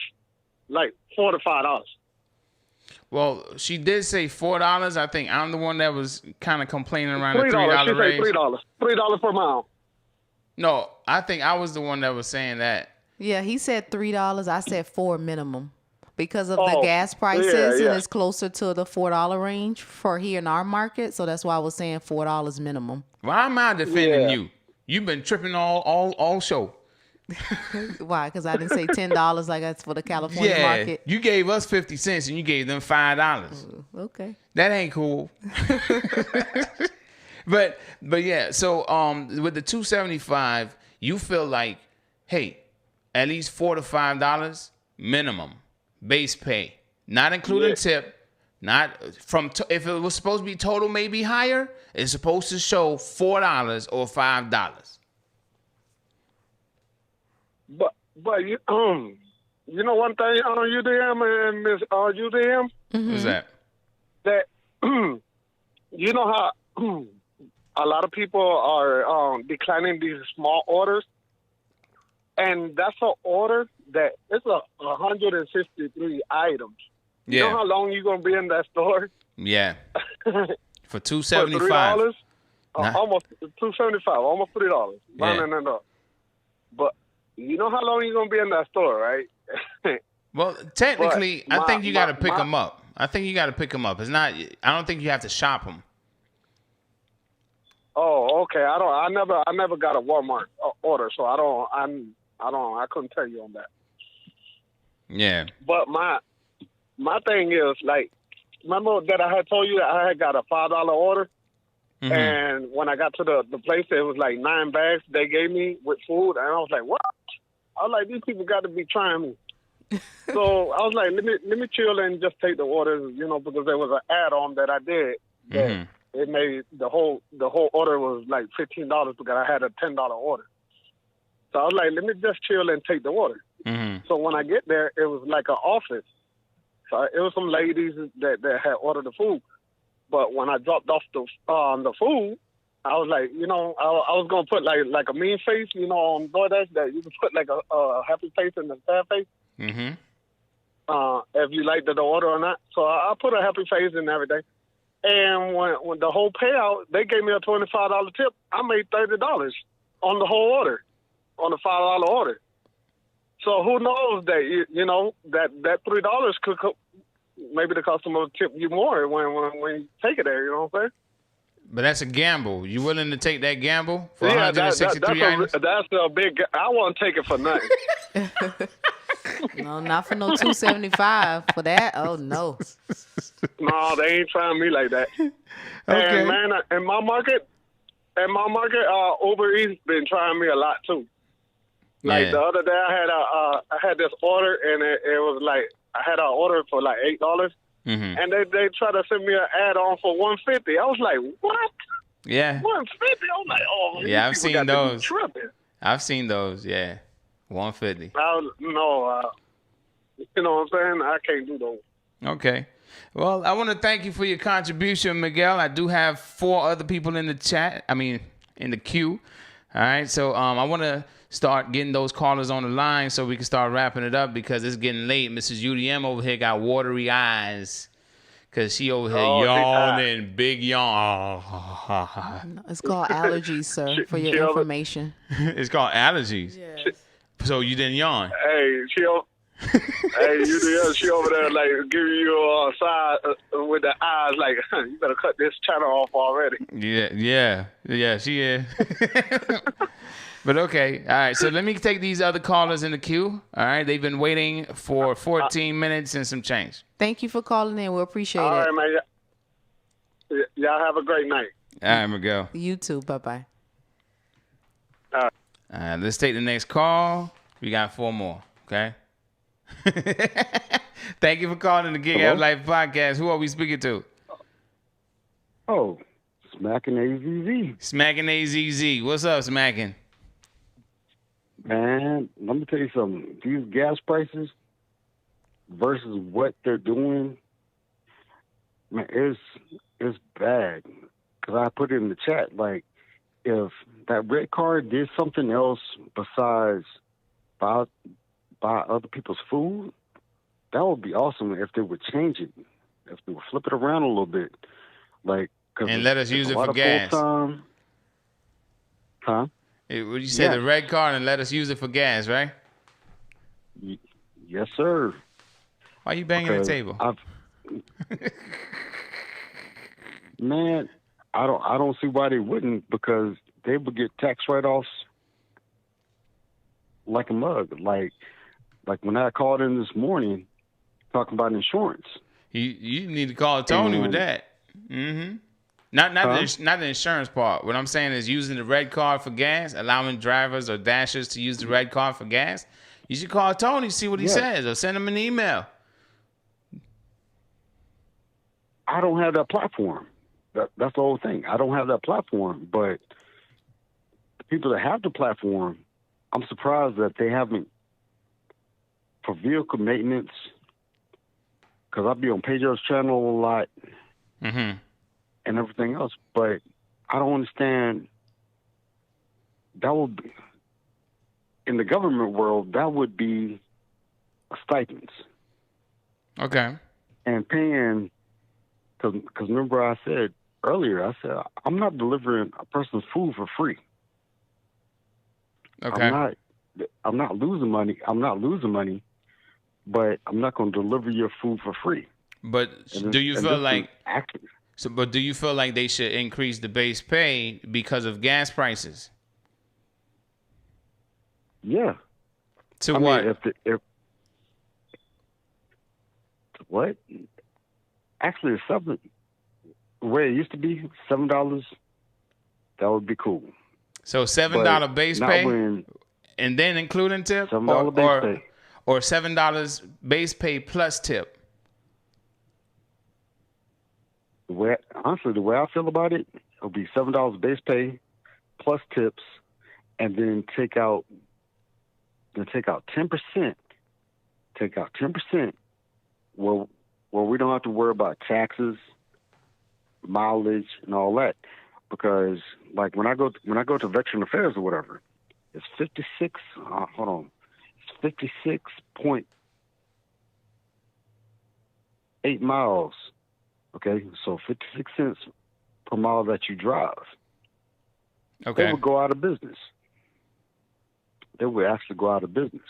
like $4 to $5. Well, she did say $4. I think I'm the one that was kind of complaining around the $3 raise. She said $3 per mile. No, I think I was the one that was saying that. Yeah, he said $3. I said $4 minimum because of the gas prices, and it's closer to the $4 range for here in our market. So that's why I was saying $4 minimum. Why am I defending you? You've been tripping all show. Why? Because I didn't say $10 like that's for the California market. You gave us 50 cents and you gave them $5. Okay. That ain't cool. But yeah, so with the $275, you feel like, hey, at least $4 to $5 minimum base pay, not including tip, not from if it was supposed to be total, maybe higher. It's supposed to show $4 or $5. But you know one thing on UDM and Miss UDM. What's that? That you know how a lot of people are declining these small orders, and that's an order that it's 163 items. You know how long you gonna be in that store? Yeah. For $275. For $3, almost $275, almost $3. Rounding it up. But you know how long you gonna be in that store, right? Well, technically, I think you got to pick them up. I think you got to pick them up. It's not. I don't think you have to shop them. Oh, okay. I never got a Walmart order, so I couldn't tell you on that. Yeah. But my thing is, like, remember that I had told you that I had got a $5 order, and when I got to the place, it was like 9 bags they gave me with food, and I was like, what? I was like, these people got to be trying me. So I was like, let me chill and just take the orders, you know, because there was an add-on that I did that it made the whole order was like $15 because I had a $10 order. So I was like, let me just chill and take the order. So when I get there, it was like an office. So it was some ladies that had ordered the food. But when I dropped off the food, I was like, you know, I was gonna put like a mean face, you know, on DoorDash that you can put like a happy face and a sad face. If you like the order or not. So I put a happy face and everything. And when the whole payout, they gave me a $25 tip. I made $30 on the whole order, on the $5 order. So who knows that you know that $3 could maybe the customer will tip you more when you take it there. You know what I'm saying? But that's a gamble. You willing to take that gamble for 163 items? That's a big. I won't take it for nothing. No, not for no $275 for that. Oh no. No, they ain't trying me like that. Okay. And man, in my market, Uber Eats been trying me a lot too. Like the other day, I had this order, and it was like I had an order for like $8, and they tried to send me an add-on for $150. I was like, what? Yeah. $150? I was like, oh, yeah, I've seen those. I've seen those. Yeah, $150. You know what I'm saying? I can't do those. Okay. Well, I want to thank you for your contribution, Miguel. I do have 4 other people in the chat. I mean, in the queue. All right. So I want to start getting those callers on the line so we can start wrapping it up because it's getting late. Mrs. UDM over here got watery eyes because she over here yawning, big yawn. It's called allergies, sir, for your information. It's called allergies. Yes. So you didn't yawn? Hey, Hey, UDM, she over there like giving you a side with the eyes like, you better cut this channel off already. Yeah, she is. But okay, all right. So let me take these other callers in the queue. All right, they've been waiting for 14 minutes and some change. Thank you for calling in. We appreciate All it. right, man. Y'all have a great night. All right, Miguel. You too. Bye-bye. All right, let's take the next call. We got 4 more. Okay. Thank you for calling the Gig Out Life podcast. Who are we speaking to? Oh, Smacking AZZ. Smacking AZZ. What's up, Smacking? Man, let me tell you something. These gas prices versus what they're doing, man, it's bad. Because I put it in the chat, like, if that red car did something else besides buy other people's food, that would be awesome if they would change it. If they would flip it around a little bit. Like, and let us use it for gas. Huh? Would you say the red card and let us use it for gas, right? Yes, sir. Why are you banging the table? Man, I don't see why they wouldn't, because they would get tax write-offs like a mug. Like when I called in this morning talking about insurance. You need to call Tony with that. Mm-hmm. Not the insurance part. What I'm saying is using the red card for gas, allowing drivers or dashers to use the red card for gas. You should call Tony, see what he says, or send him an email. I don't have that platform. That's the whole thing. I don't have that platform, but the people that have the platform, I'm surprised that they haven't, for vehicle maintenance, because I be on Pedro's channel a lot. Mm-hmm. And everything else, but I don't understand. That would be, in the government world, that would be stipends. Okay. And paying, because remember I said earlier, I'm not delivering a person's food for free. Okay. I'm not losing money. But I'm not going to deliver your food for free. But do you feel like? But do you feel like they should increase the base pay because of gas prices? Yeah. To what? If what? Actually, it's something. The way it used to be, $7. That would be cool. So $7 base pay, and then including tip, $7 base pay, or $7 base pay plus tip. Honestly, the way I feel about it, it'll be $7 base pay plus tips, and then take out 10%. Take out 10%. Well, we don't have to worry about taxes, mileage, and all that, because like when I go to Veteran Affairs or whatever, it's 56. It's 56.8 miles. Okay, so 56 cents per mile that you drive. Okay. They would go out of business. They would actually go out of business.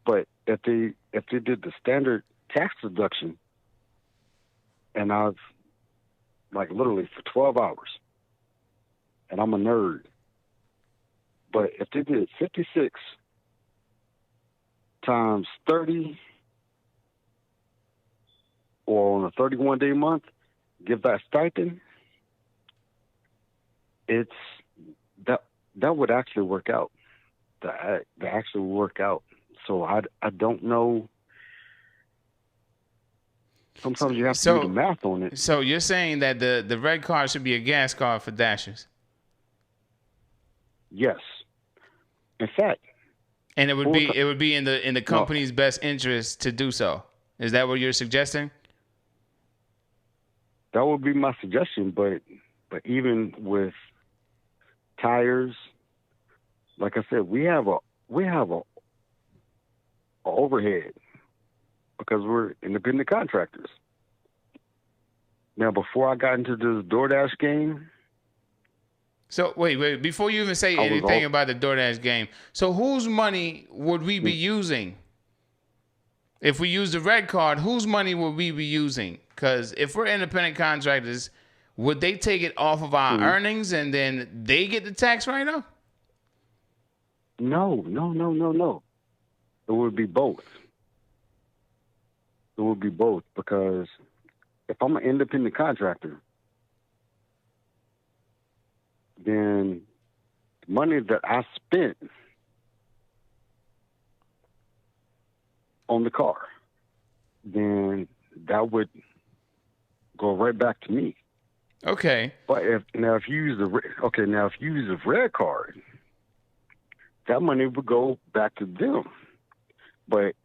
But if they did the standard tax deduction, and I've like literally for 12 hours, and I'm a nerd, but if they did 56 times 30, or on a 31-day month, give that stipend, it's that would actually work out. That actually work out. So I don't know. Sometimes you have to do the math on it. So you're saying that the red card should be a gas card for dashers? Yes. In fact. And it would be in the company's best interest to do so. Is that what you're suggesting? That would be my suggestion, but even with tires, like I said, we have a overhead because we're independent contractors. Now, before I got into this DoorDash game. So wait, before you even say anything about the DoorDash game, so whose money would we be using If we use the red card, whose money would we be using? Because if we're independent contractors, would they take it off of our earnings and then they get the tax write-off? No. It would be both. It would be both, because if I'm an independent contractor, then the money that I spent on the car, then that would go right back to me. Okay. But if you use the red card, that money would go back to them. But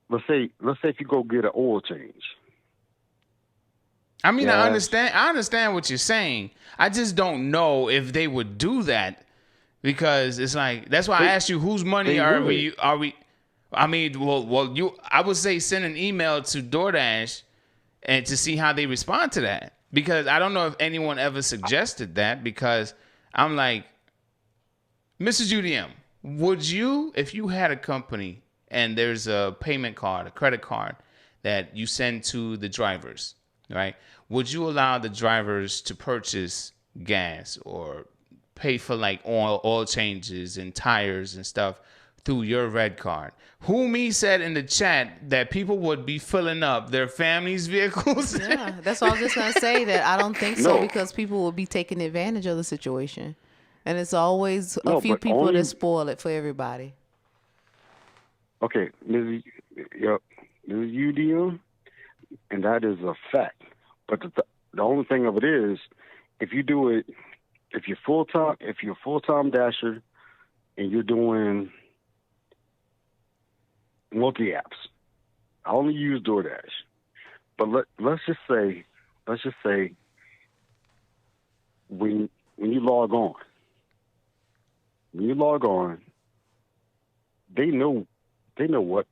let's say if you go get an oil change. I mean, I understand what you're saying. I just don't know if they would do that, because it's like, that's why I asked you, whose money are we? I mean, I would say send an email to DoorDash and to see how they respond to that, because I don't know if anyone ever suggested that, because I'm like, Mrs. UDM, would you, if you had a company and there's a payment card, a credit card that you send to the drivers, right? Would you allow the drivers to purchase gas or pay for like oil changes and tires and stuff through your red card? Whom said in the chat that people would be filling up their families' vehicles. Yeah, that's what I was just going to say, that I don't think so, because people will be taking advantage of the situation. And it's always a few people that spoil it for everybody. Okay, Ms. UDM, and that is a fact. But the only thing of it is, if you do it, if you're full-time Dasher and you're doing multi-apps, I only use DoorDash. But let's just say when you log on, they know what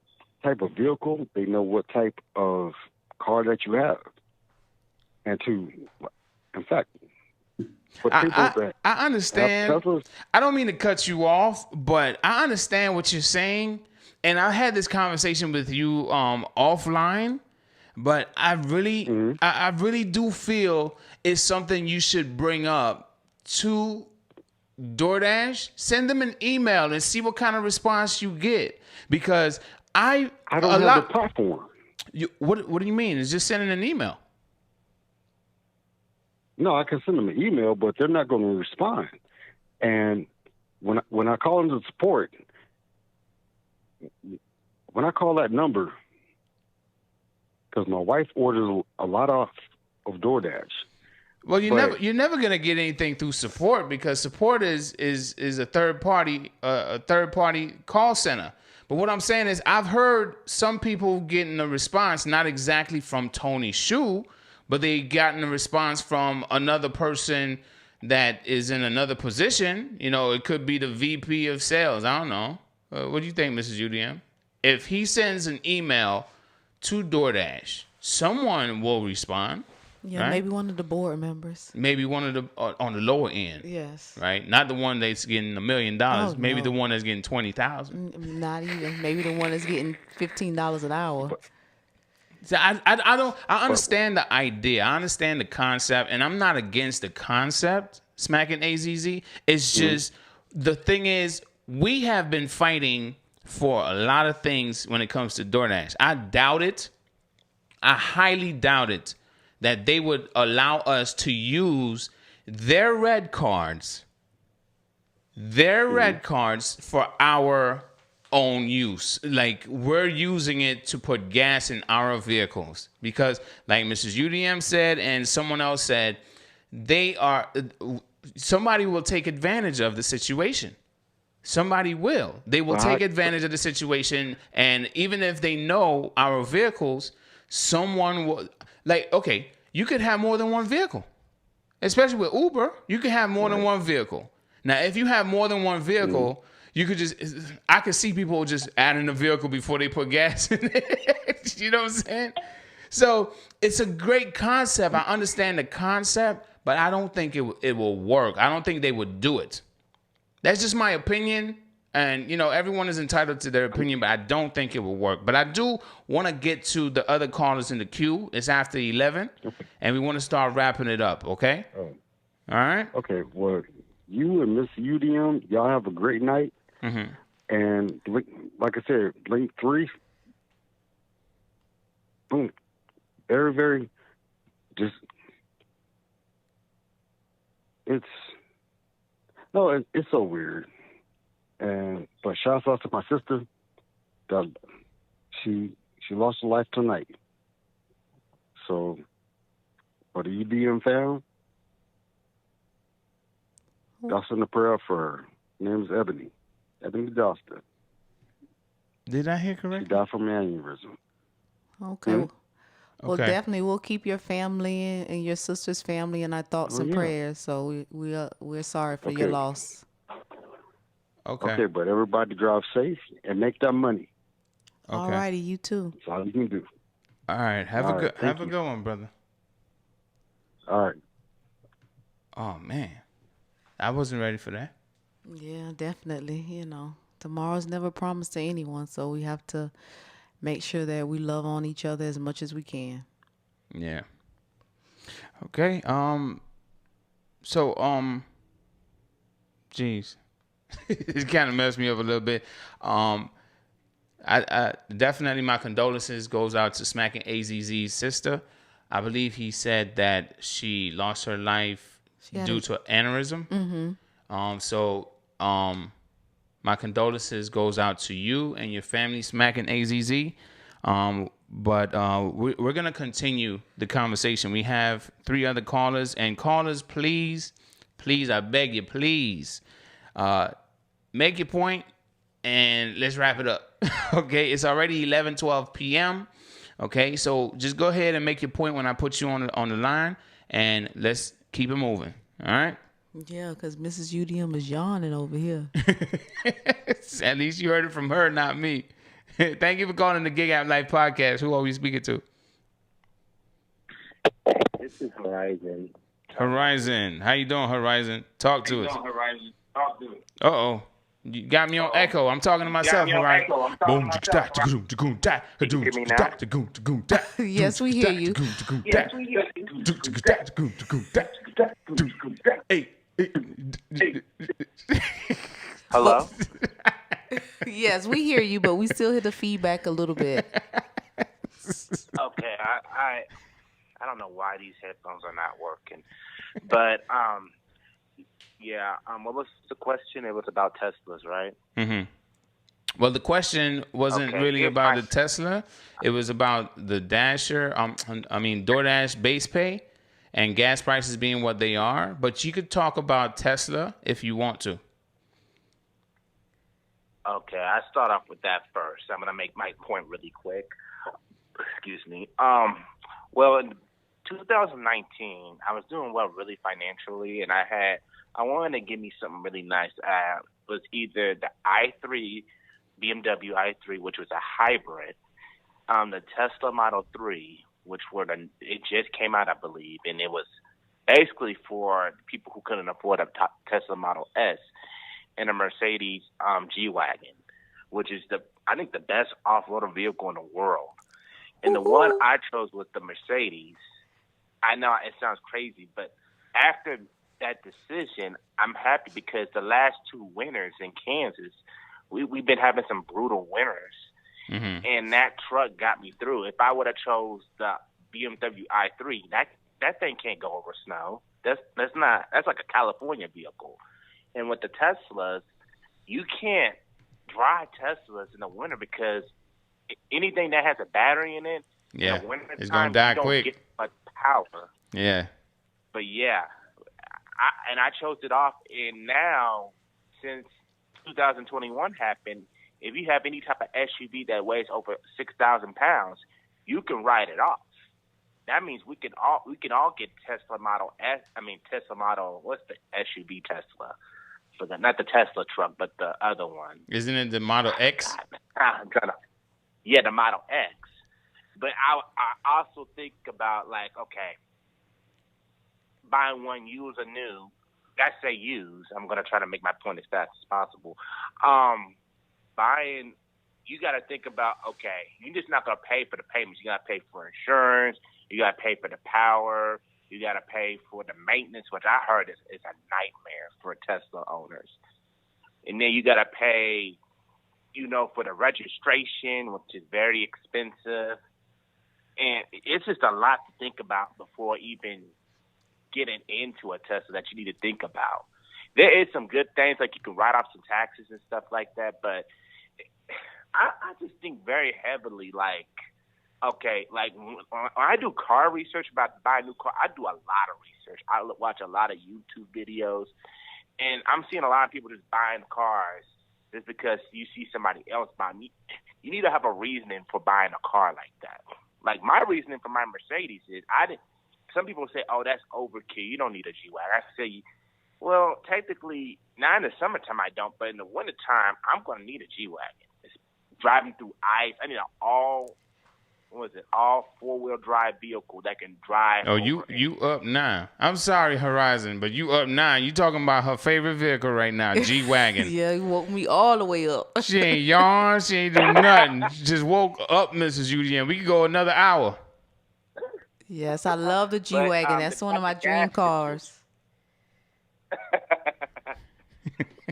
type of vehicle, they know what type of car that you have. And in fact, I understand. I don't mean to cut you off, but I understand what you're saying. And I had this conversation with you offline, but I really do feel it's something you should bring up to DoorDash. Send them an email and see what kind of response you get, because I don't have the platform. What do you mean? It's just sending an email. No, I can send them an email, but they're not going to respond. And when I call into support, when I call that number, because my wife orders a lot of DoorDash. Well, you're never gonna get anything through support, because support is a third party call center. But what I'm saying is, I've heard some people getting a response, not exactly from Tony Shu, but they gotten a response from another person that is in another position. You know, it could be the VP of sales. I don't know. What do you think, Mrs. UDM? If he sends an email to DoorDash, someone will respond. Yeah, right? Maybe one of the board members. Maybe one of the on the lower end. Yes. Right? Not the one that's getting $1 million. Maybe the one that's getting $20,000. Not even. Maybe the one that's getting $15 an hour. So I understand the idea. I understand the concept, and I'm not against the concept, smacking AZZ. It's just, the thing is, we have been fighting for a lot of things when it comes to DoorDash. I doubt it. I highly doubt it that they would allow us to use their red cards for our own use. Like, we're using it to put gas in our vehicles, because like Mrs. UDM said and someone else said, somebody will take advantage of the situation. Somebody will. They will take advantage of the situation, and even if they know our vehicles, someone will, like, okay, you could have more than one vehicle. Especially with Uber, you could have more than one vehicle. Now, if you have more than one vehicle, you could I could see people just adding a vehicle before they put gas in it. You know what I'm saying? So it's a great concept. I understand the concept, but I don't think it will work. I don't think they would do it. That's just my opinion. And, everyone is entitled to their opinion, but I don't think it will work. But I do want to get to the other callers in the queue. It's after 11, and we want to start wrapping it up, okay? Oh. All right? Okay, well, you and Miss UDM, y'all have a great night. Mm-hmm. And like I said, link 3, boom, very, very, just, it's so weird. But shouts out to my sister. That she lost her life tonight. So for the UDM fam, y'all send a prayer for her. Her name is Ebony Johnston. Did I hear She correctly? died from an aneurysm. Okay. Well, Okay. definitely we'll keep your family and your sister's family in our thoughts and yeah. prayers. So we're sorry for your loss. Okay. But everybody drive safe and make that money. Okay. All righty, you too. That's all you can do. All right. Have a good one, brother. All right. Oh, man. I wasn't ready for that. Yeah, definitely. Tomorrow's never promised to anyone, so we have to make sure that we love on each other as much as we can. Yeah. Okay. Jeez. It kind of messed me up a little bit. I definitely, my condolences goes out to Smacking AZZ's sister. I believe he said that she lost her life due to aneurysm. Mm-hmm. My condolences goes out to you and your family, Smacking AZZ. But we're going to continue the conversation. We have 3 other callers. And callers, please, I beg you, please, make your point and let's wrap it up. Okay, it's already 11:12 p.m. Okay, so just go ahead and make your point when I put you on the line, and let's keep it moving. All right? Yeah, because Mrs. UDM is yawning over here. At least you heard it from her, not me. Thank you for calling the Gig App Life Podcast. Who are we speaking to? This is Horizon. Horizon. How you doing, Horizon? Talk to us. Uh-oh. You got me on echo. I'm talking to myself, Horizon. Boom. Yes, we hear you. Hello? Yes, we hear you, but we still hear the feedback a little bit. Okay, I don't know why these headphones are not working. But what was the question? It was about Teslas, right? Mm-hmm. Well, the question wasn't really about the Tesla. It was about the Dasher, DoorDash base pay and gas prices being what they are. But you could talk about Tesla if you want to. Okay, I start off with that first. I'm going to make my point really quick. Excuse me. Well, in 2019, I was doing well really financially, and I wanted to give me something really nice. It was either the i3, BMW i3, which was a hybrid, the Tesla Model 3, which it just came out, I believe, and it was basically for people who couldn't afford a Tesla Model S, and a Mercedes G-Wagon, which is I think the best off-road vehicle in the world. And the one I chose was the Mercedes. I know it sounds crazy, but after that decision, I'm happy because the last 2 winters in Kansas, we've been having some brutal winters. Mm-hmm. And that truck got me through. If I would have chose the BMW i3, that thing can't go over snow. That's like a California vehicle. And with the Teslas, you can't drive Teslas in the winter because anything that has a battery in it, in the winter it's time, gonna die you don't quick. get much power. Yeah. But yeah, I chose it off, and now since 2021 happened, if you have any type of SUV that weighs over 6,000 pounds, you can write it off. That means we can all get Tesla Model S. Tesla Model. What's the SUV Tesla? Not the Tesla truck, but the other one. Isn't it the Model X? I'm trying to. Yeah, the Model X. But I also think about buying one used or new I say use. I'm going to try to make my point as fast as possible. Buying, you got to think about, okay, you're just not going to pay for the payments. You got to pay for insurance. You got to pay for the power. You got to pay for the maintenance, which I heard is a nightmare for Tesla owners. And then you got to pay, for the registration, which is very expensive. And it's just a lot to think about before even getting into a Tesla that you need to think about. There is some good things, like you can write off some taxes and stuff like that, but I just think very heavily, like, okay, like when I do car research about to buy a new car, I do a lot of research. I watch a lot of YouTube videos, and I'm seeing a lot of people just buying cars just because you see somebody else buying. You need to have a reasoning for buying a car like that. Like my reasoning for my Mercedes is some people say, oh, that's overkill. You don't need a G-Wagon. I say, well, technically, now in the summertime I don't, but in the wintertime, I'm going to need a G-Wagon. It's driving through ice. I need an all four-wheel drive vehicle that can drive. Oh, you up now. I'm sorry, Horizon, but you up now. You talking about her favorite vehicle right now, G-Wagon. Yeah, you woke me all the way up. She ain't yawn. She ain't do nothing. Just woke up, Mrs. UDM. We could go another hour. Yes, I love the G-Wagon. That's one of my dream cars.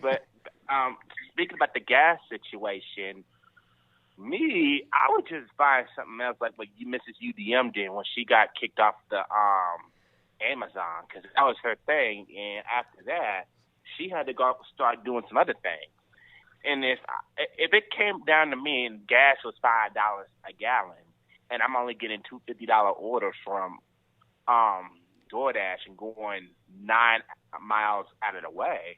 But speaking about the gas situation, I would just find something else like what Mrs. UDM did when she got kicked off the Amazon, because that was her thing. And after that, she had to go start doing some other things. And if it came down to me and gas was $5 a gallon, and I'm only getting two $50 orders from DoorDash and going 9 miles out of the way,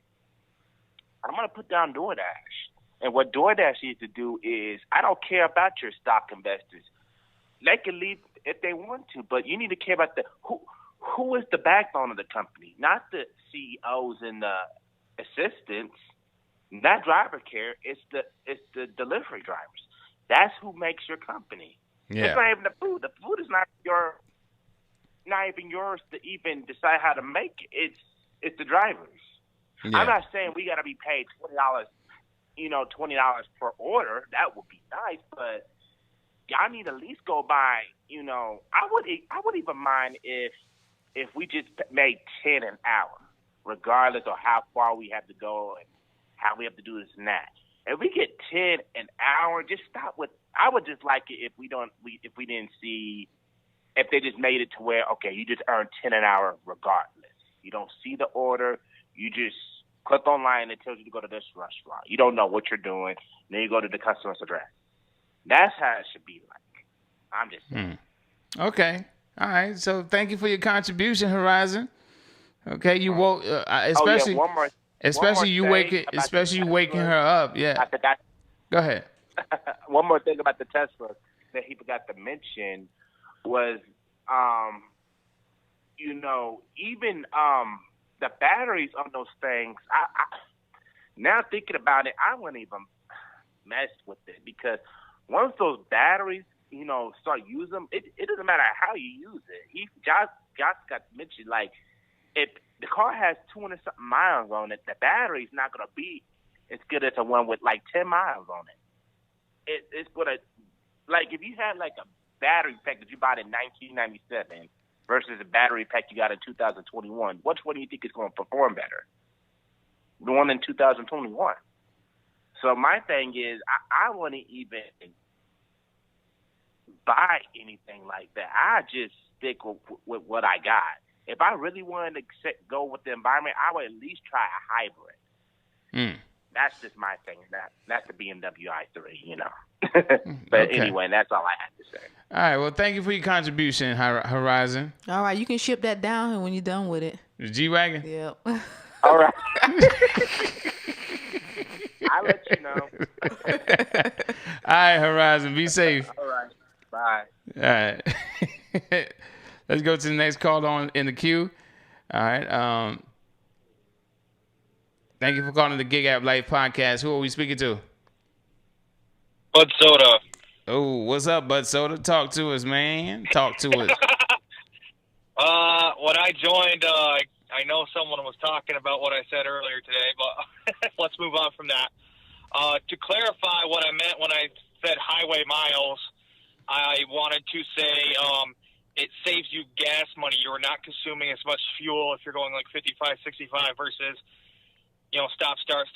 I'm going to put down DoorDash. And what DoorDash needs to do is, I don't care about your stock investors. They can leave if they want to, but you need to care about who is the backbone of the company, not the CEOs and the assistants. That driver care. It's the delivery drivers. That's who makes your company. Yeah. It's not even the food. The food is not even yours to even decide how to make it. It's the drivers. Yeah. I'm not saying we got to be paid $20. $20 per order. That would be nice, but y'all need to at least go by. I would even mind if we just made 10 an hour, regardless of how far we have to go and how we have to do this and that. If we get 10 an hour, just stop with. I would just like it if they just made it to where, okay, you just earn 10 an hour regardless. You don't see the order. You just click online and it tells you to go to this restaurant. You don't know what you're doing. Then you go to the customer's address. That's how it should be like. I'm just saying. Okay. All right. So thank you for your contribution, Horizon. Okay, you woke, especially, especially you waking her up. Yeah. I forgot. Go ahead. One more thing about the Tesla that he forgot to mention was, even the batteries on those things. I now thinking about it, I wouldn't even mess with it, because once those batteries, start using them, it doesn't matter how you use it. Josh got mentioned, like, if the car has 200-something miles on it, the battery's not going to be as good as the one with like 10 miles on it. It's going to, like, if you had like a battery pack that you bought in 1997 versus a battery pack you got in 2021, which one do you think is going to perform better? The one in 2021. So my thing is, I wouldn't even buy anything like that. I just stick with what I got. If I really wanted to go with the environment, I would at least try a hybrid. That's just my thing. That's the BMW i3, But okay. Anyway, that's all I had to say. All right. Well, thank you for your contribution, Horizon. All right, you can ship that down when you're done with it. The G-Wagon? Yep. All right. I'll let you know. All right, Horizon. Be safe. All right. Bye. All right. Let's go to the next call on in the queue. All right. Thank you for calling the Gig App Life Podcast. Who are we speaking to? Bud Soda. Oh, what's up, Bud Soda? Talk to us, man. Talk to us. When I joined, I I know someone was talking about what I said earlier today, but let's move on from that. To clarify what I meant when I said highway miles, I wanted to say it saves you gas money. You're not consuming as much fuel if you're going like 55, 65 versus, stop, start,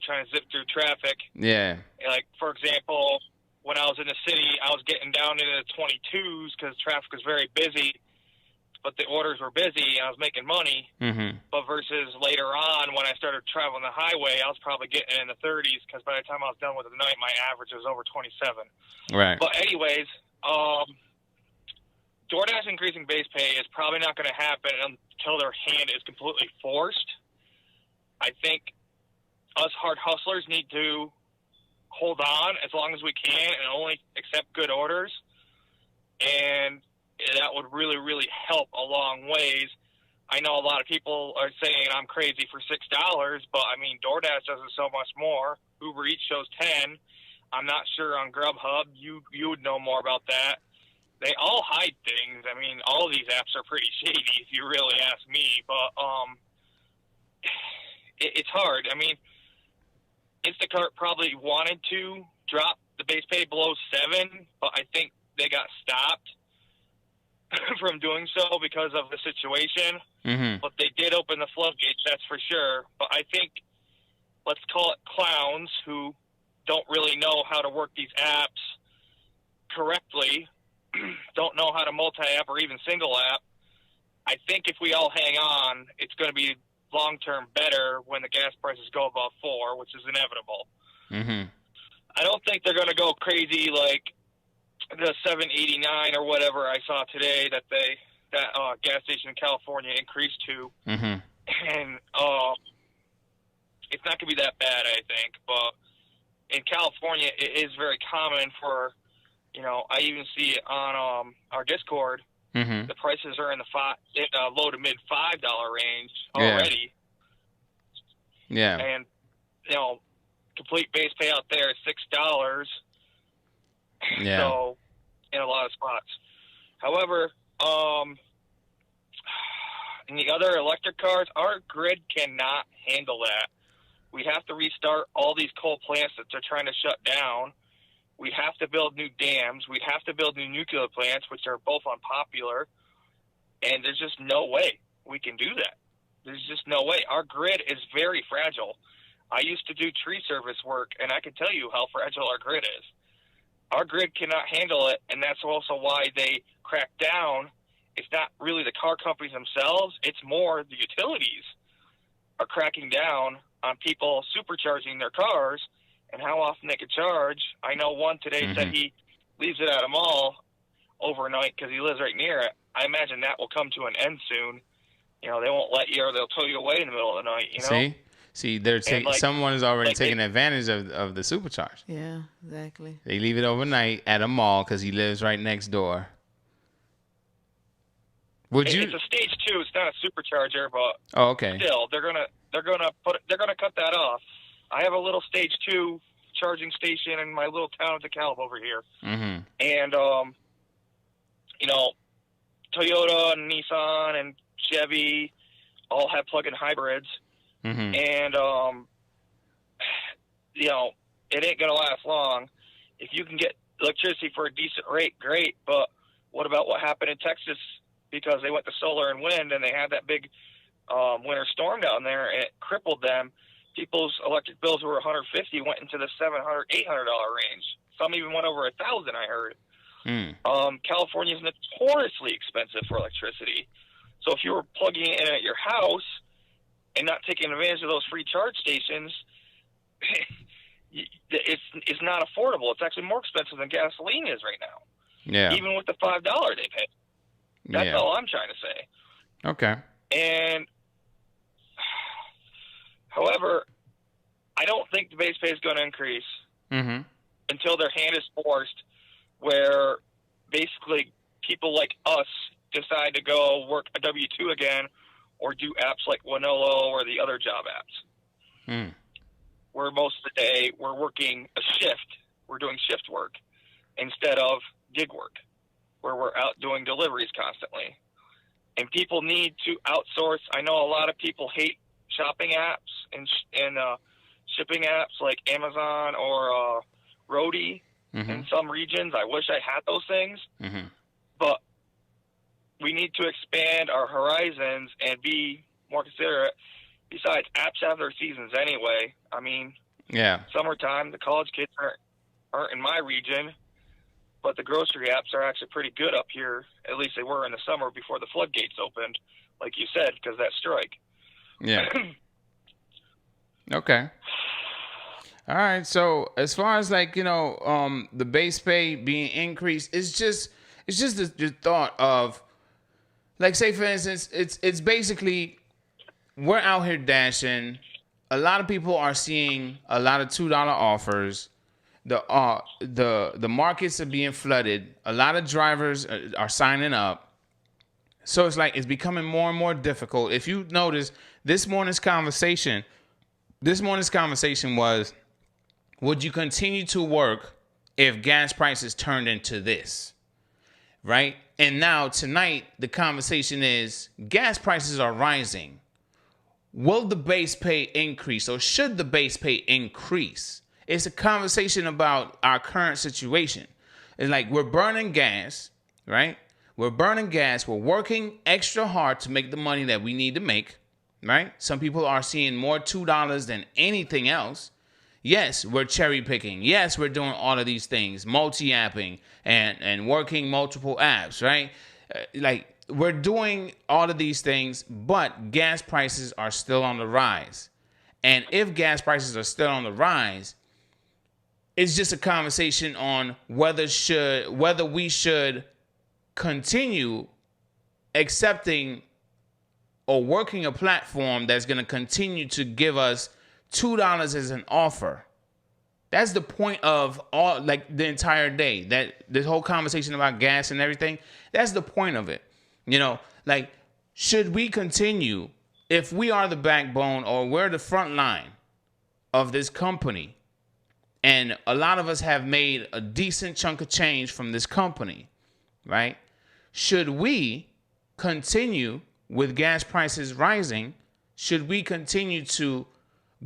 trying to zip through traffic. Yeah. Like, for example, when I was in the city, I was getting down into the 22s because traffic was very busy, but the orders were busy and I was making money. Mm-hmm. But versus later on, when I started traveling the highway, I was probably getting in the 30s because by the time I was done with the night, my average was over 27. Right. But anyways, DoorDash increasing base pay is probably not going to happen until their hand is completely forced. I think us hard hustlers need to hold on as long as we can and only accept good orders. And that would really, really help a long ways. I know a lot of people are saying I'm crazy for $6, but I mean, DoorDash does it so much more. Uber Eats shows 10. I'm not sure on Grubhub. You would know more about that. They all hide things. I mean, all of these apps are pretty shady if you really ask me, but it's hard. I mean, Instacart probably wanted to drop the base pay below 7, but I think they got stopped from doing so because of the situation. Mm-hmm. But they did open the floodgates, that's for sure. But I think, let's call it clowns who don't really know how to work these apps correctly, don't know how to multi-app or even single app. I think if we all hang on, it's going to be long-term better when the gas prices go above 4, which is inevitable. Mm-hmm. I don't think they're going to go crazy like the $7.89 or whatever I saw today that gas station in California increased to. Mm-hmm. And it's not going to be that bad, I think. But in California, it is very common for, I even see it on our Discord. Mm-hmm. The prices are in the low to mid $5 range already. Yeah. And, complete base pay out there is $6. Yeah. So, in a lot of spots. However, in the other electric cars, our grid cannot handle that. We have to restart all these coal plants that they're trying to shut down. We have to build new dams. We have to build new nuclear plants, which are both unpopular. And there's just no way we can do that. There's just no way. Our grid is very fragile. I used to do tree service work, and I can tell you how fragile our grid is. Our grid cannot handle it, and that's also why they crack down. It's not really the car companies themselves. It's more the utilities are cracking down on people supercharging their cars and how often they could charge. I know one today said he leaves it at a mall overnight because he lives right near it. I imagine that will come to an end soon. They won't let you, or they'll tow you away in the middle of the night, See, they're someone is already taking advantage of the supercharge. Yeah, exactly. They leave it overnight at a mall because he lives right next door. It's a stage 2. It's not a supercharger, but okay. Still, they're gonna cut that off. I have a little stage 2 charging station in my little town of DeKalb over here, and Toyota and Nissan and Chevy all have plug-in hybrids. And, it ain't going to last long. If you can get electricity for a decent rate, great. But what about what happened in Texas? Because they went to solar and wind and they had that big winter storm down there, and it crippled them. People's electric bills were $150 went into the $700, $800 range. Some even went over $1,000, I heard. California is notoriously expensive for electricity. So if you were plugging it in at your house and not taking advantage of those free charge stations, it's not affordable. It's actually more expensive than gasoline is right now. Yeah. Even with the $5 they pay. That's all I'm trying to say. Okay. And, however, I don't think the base pay is going to increase until their hand is forced, where basically people like us decide to go work a W-2 again or do apps like Wanolo or the other job apps. Where most of the day we're working a shift. We're doing shift work instead of gig work, where we're out doing deliveries constantly. and people need to outsource. I know a lot of people hate shopping apps and shipping apps like Amazon or Roadie in some regions. I wish I had those things, but we need to expand our horizons and be more considerate. Besides, apps have their seasons anyway. I mean, summertime, the college kids aren't in my region, but the grocery apps are actually pretty good up here. At least they were in the summer before the floodgates opened, like you said, because of that strike. Yeah. Okay. All right. So as far as like, the base pay being increased, it's just the thought of, like, say for instance, it's basically, we're out here dashing. A lot of people are seeing a lot of $2 offers. The markets are being flooded. A lot of drivers are signing up. So it's like it's becoming more and more difficult. If you notice, this morning's conversation was, would you continue to work if gas prices turned into this? Right? And now tonight, the conversation is gas prices are rising. Will the base pay increase, or should the base pay increase? It's a conversation about our current situation. It's like we're burning gas, right? We're burning gas. We're working extra hard to make the money that we need to make, right? Some people are seeing more $2 than anything else. Yes, we're cherry picking. Yes, we're doing all of these things, multi-apping and working multiple apps, right? Like we're doing all of these things, but gas prices are still on the rise. And if gas prices are still on the rise, it's just a conversation on whether we should continue accepting or working a platform that's going to continue to give us $2 as an offer. That's the point of all, like, the entire day. That this whole conversation about gas and everything, that's the point of it. Like, should we continue, if we are the backbone or we're the front line of this company, and a lot of us have made a decent chunk of change from this company, right? Should we continue with gas prices rising? Should we continue to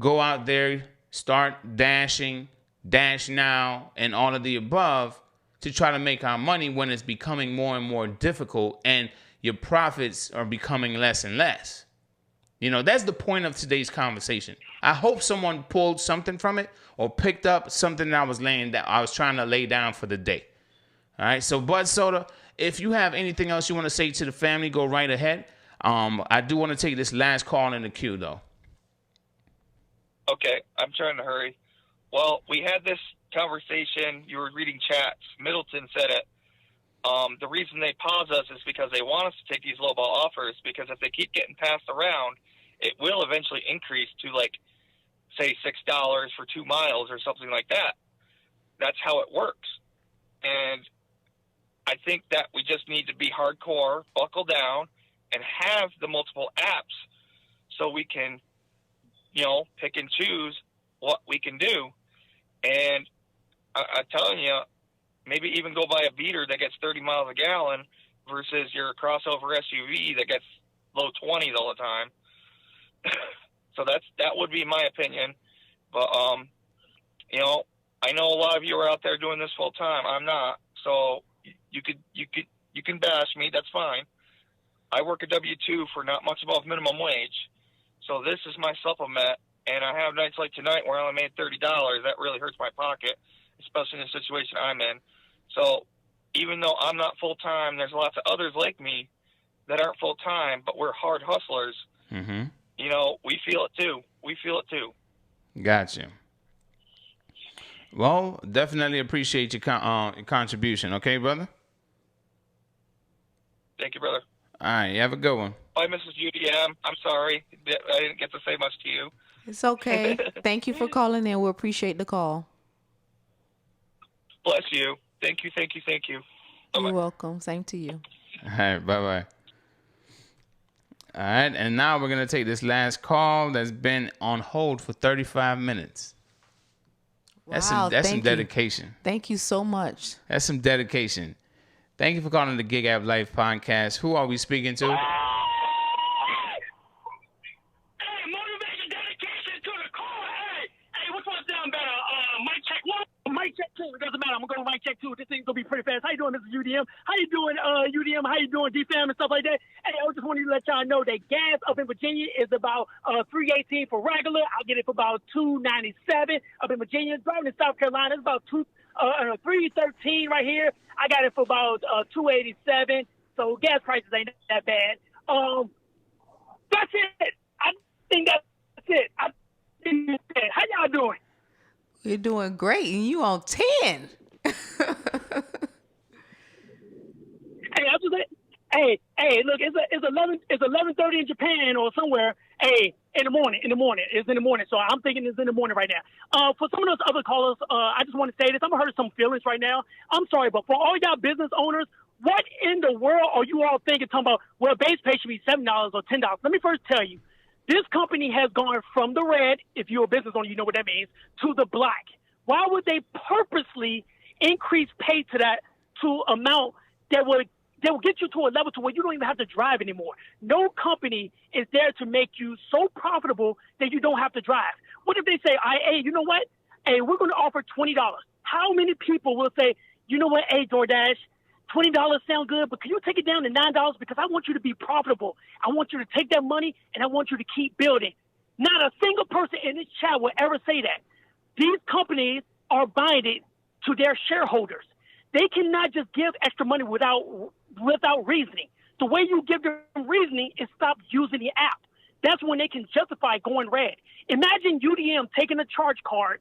go out there, start dashing, dash now, and all of the above to try to make our money when it's becoming more and more difficult and your profits are becoming less and less? That's the point of today's conversation. I hope someone pulled something from it or picked up something that I was trying to lay down for the day. All right. So Bud Soda, if you have anything else you want to say to the family, go right ahead. I do want to take this last call in the queue though. Okay. I'm trying to hurry. Well, we had this conversation. You were reading chats. Middleton said it. The reason they pause us is because they want us to take these lowball offers, because if they keep getting passed around, it will eventually increase to, like, say $6 for 2 miles or something like that. That's how it works. And I think that we just need to be hardcore, buckle down, and have the multiple apps so we can, pick and choose what we can do. And I'm telling you, maybe even go buy a beater that gets 30 miles a gallon versus your crossover SUV that gets low 20s all the time. So that would be my opinion. But, I know a lot of you are out there doing this full time. I'm not. So you can bash me. That's fine. I work a W-2 for not much above minimum wage. So this is my supplement. And I have nights like tonight where I only made $30. That really hurts my pocket, especially in the situation I'm in. So even though I'm not full-time, there's lots of others like me that aren't full-time, but we're hard hustlers. Mm-hmm. We feel it too. Gotcha. Well, definitely appreciate your contribution. Okay, brother? Thank you, brother. All right, you have a good one. Bye, Mrs. UDM. I'm sorry. I didn't get to say much to you. It's okay. Thank you for calling in. We appreciate the call. Bless you. Thank you. Bye-bye. You're welcome. Same to you. All right, bye-bye. All right, and now we're going to take this last call that's been on hold for 35 minutes. That's Wow, some dedication. Thank you so much. That's some dedication. Thank you for calling the Gig App Life podcast. Who are we speaking to? Mic check two. It doesn't matter. I'm gonna go mic check two. This thing's gonna be pretty fast. How you doing, Mr. UDM? How you doing, UDM? How you doing, DFAM and stuff like that? Hey, I just wanted to let y'all know that gas up in Virginia is about $3.18 for regular. I'll get it for about $2.97 up in Virginia. Driving in South Carolina, it's about $3.13 right here. I got it for about $2.87. So gas prices ain't that bad. That's it. I think that's it. How y'all doing? You're doing great, and you on 10. Hey, look, it's 11:30 in Japan or somewhere. Hey, in the morning. It's in the morning. So I'm thinking it's in the morning right now. For some of those other callers, I just want to say this. I'm hurting some feelings right now. I'm sorry, but for all y'all business owners, what in the world are you all thinking? Talking about, well, base pay should be $7 or $10. Let me first tell you, this company has gone from the red, if you're a business owner, you know what that means, to the black. Why would they purposely increase pay to that to amount that will get you to a level to where you don't even have to drive anymore? No company is there to make you so profitable that you don't have to drive. What if they say, hey, you know what? Hey, we're going to offer $20. How many people will say, you know what, hey, DoorDash, $20 sound good, but can you take it down to $9 because I want you to be profitable. I want you to take that money and I want you to keep building. Not a single person in this chat will ever say that. These companies are binded to their shareholders. They cannot just give extra money without reasoning. The way you give them reasoning is stop using the app. That's when they can justify going red. Imagine UDM taking a charge card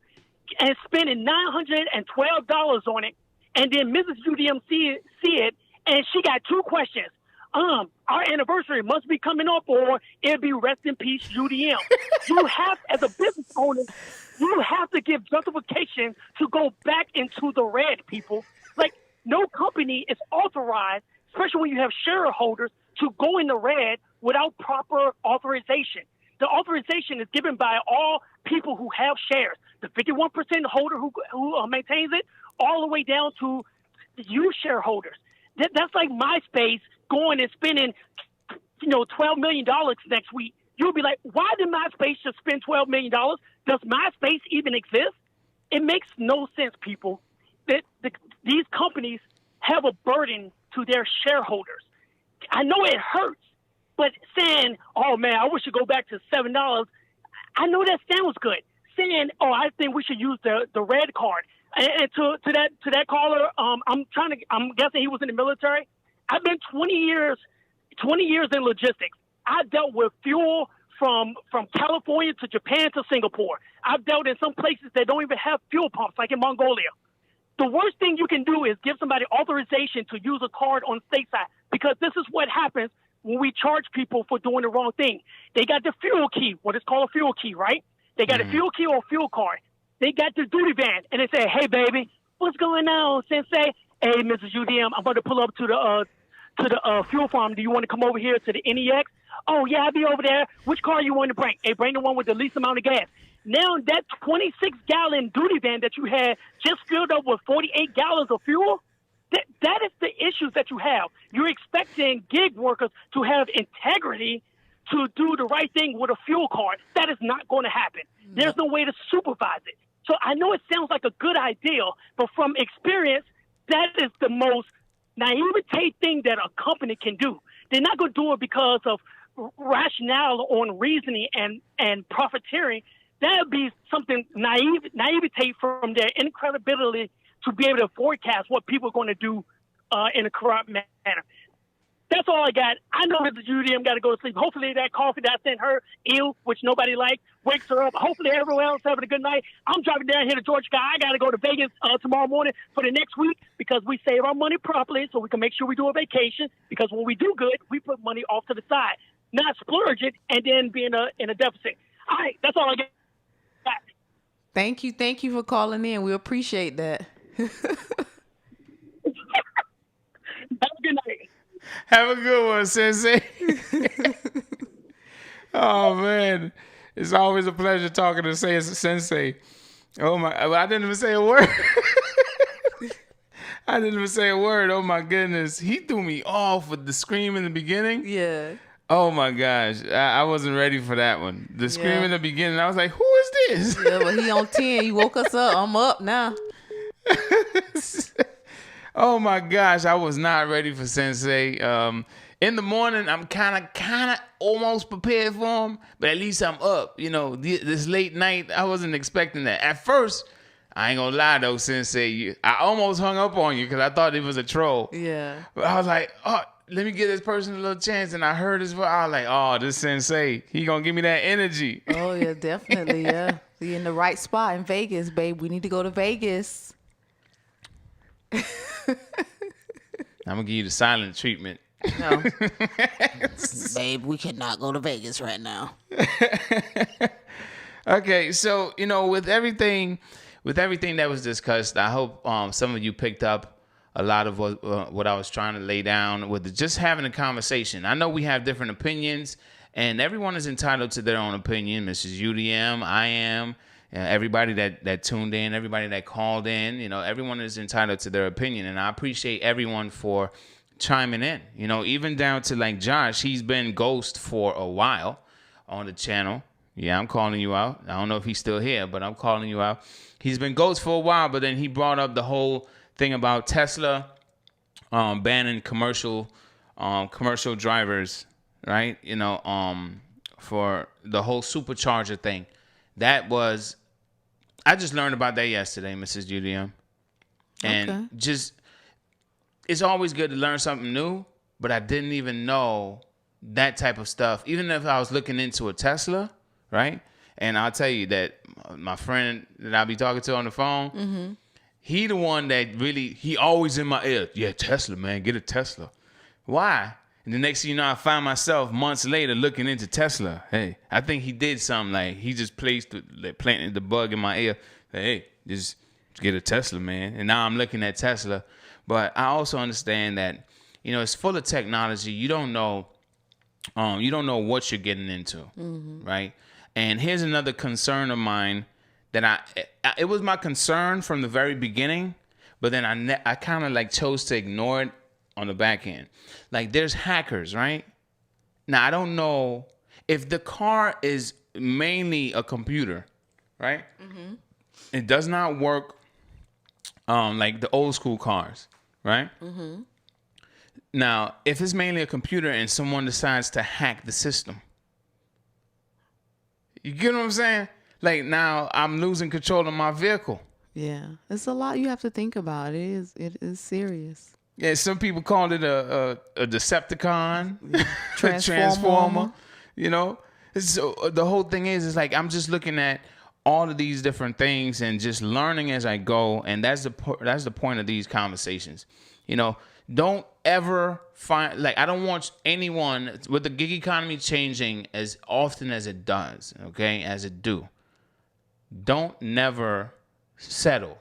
and spending $912 on it, and then Mrs. UDM see it, and she got two questions. Our anniversary must be coming up, or it'll be rest in peace, UDM. You have, as a business owner, you have to give justification to go back into the red, people. Like, no company is authorized, especially when you have shareholders, to go in the red without proper authorization. The authorization is given by all people who have shares, the 51% holder who maintains it, all the way down to you shareholders. That's like MySpace going and spending, $12 million next week. You'll be like, why did MySpace just spend $12 million? Does MySpace even exist? It makes no sense, people. These companies have a burden to their shareholders. I know it hurts, but saying, oh, man, I wish to go back to $7, I know that sounds good. Saying, oh, I think we should use the red card. And to that caller, I'm guessing he was in the military. I've been 20 years in logistics. I dealt with fuel from California to Japan to Singapore. I've dealt in some places that don't even have fuel pumps, like in Mongolia. The worst thing you can do is give somebody authorization to use a card on stateside, because this is what happens when we charge people for doing the wrong thing. They got the fuel key, what is called a fuel key, right? They got a fuel key or a fuel card. They got the duty van, and they say, hey, baby, what's going on, Sensei? Hey, Mrs. UDM, I'm going to pull up to the fuel farm. Do you want to come over here to the NEX? Oh, yeah, I'll be over there. Which car you want to bring? Hey, bring the one with the least amount of gas. Now that 26-gallon duty van that you had just filled up with 48 gallons of fuel, that is the issues that you have. You're expecting gig workers to have integrity to do the right thing with a fuel card. That is not going to happen. There's no way to supervise it. So I know it sounds like a good idea, but from experience, that is the most naivete thing that a company can do. They're not going to do it because of rationale on reasoning and profiteering. That would be something naivete from their incredibility to be able to forecast what people are going to do in a corrupt manner. That's all I got. I know Mrs. UDM got to go to sleep. Hopefully that coffee that I sent her, which nobody liked, wakes her up. Hopefully everyone else having a good night. I'm driving down here to Georgia. I got to go to Vegas tomorrow morning for the next week, because we save our money properly so we can make sure we do a vacation, because when we do good, we put money off to the side, not splurge it and then be in a deficit. All right, that's all I got. Thank you for calling in. We appreciate that. Have a good night. Have a good one, Sensei. Oh, man. It's always a pleasure talking to Sensei. Oh, my. I didn't even say a word. I didn't even say a word. Oh my goodness. He threw me off with the scream in the beginning. Yeah. Oh my gosh. I wasn't ready for that one. The scream in the beginning, I was like, who is this? Yeah, but he on 10. You woke us up. I'm up now. Oh my gosh. I was not ready for Sensei. In the morning, I'm kind of almost prepared for him, but at least I'm up. You know, this late night, I wasn't expecting that. At first, I ain't gonna lie though, Sensei, I almost hung up on you because I thought it was a troll. Yeah. But I was like, oh, let me give this person a little chance. And I heard his voice. I was like, oh, this Sensei, he gonna give me that energy. Oh, yeah, definitely, yeah. You're in the right spot in Vegas, babe. We need to go to Vegas. I'm gonna give you the silent treatment. No. Babe, we cannot go to Vegas right now. Okay, so, you know, with everything that was discussed, I hope some of you picked up a lot of what I was trying to lay down with just having a conversation. I know we have different opinions, and everyone is entitled to their own opinion. Mrs. UDM, I am, everybody that tuned in, everybody that called in, you know, everyone is entitled to their opinion, and I appreciate everyone for chiming in. You know, even down to like Josh, he's been ghost for a while on the channel. Yeah, I'm calling you out. I don't know if he's still here, but I'm calling you out. He's been ghost for a while, but then he brought up the whole thing about Tesla banning commercial drivers, right? You know, for the whole supercharger thing. I just learned about that yesterday, Mrs. UDM. And just, it's always good to learn something new, but I didn't even know that type of stuff. Even if I was looking into a Tesla, right? And I'll tell you that my friend that I'll be talking to on the phone, he the one that really, he always in my ear. Yeah, Tesla, man, get a Tesla. Why? And the next thing you know, I find myself months later looking into Tesla. Hey, I think he did something like he just planted the bug in my ear. Hey, just get a Tesla, man. And now I'm looking at Tesla. But I also understand that, you know, it's full of technology. You don't know what you're getting into, right? And here's another concern of mine that it was my concern from the very beginning, but then I kind of like chose to ignore it on the back end. Like there's hackers, right? Now I don't know if the car is mainly a computer, right? It does not work like the old school cars, right? Now, if it's mainly a computer and someone decides to hack the system, you get what I'm saying? Like now I'm losing control of my vehicle. Yeah, it's a lot you have to think about. It is serious. Yeah, some people call it a Decepticon, Transformer. You know, so the whole thing is like I'm just looking at all of these different things and just learning as I go, and that's the point of these conversations. You know, don't ever find, like, I don't want anyone, with the gig economy changing as often as it does, okay, as it do, don't never settle.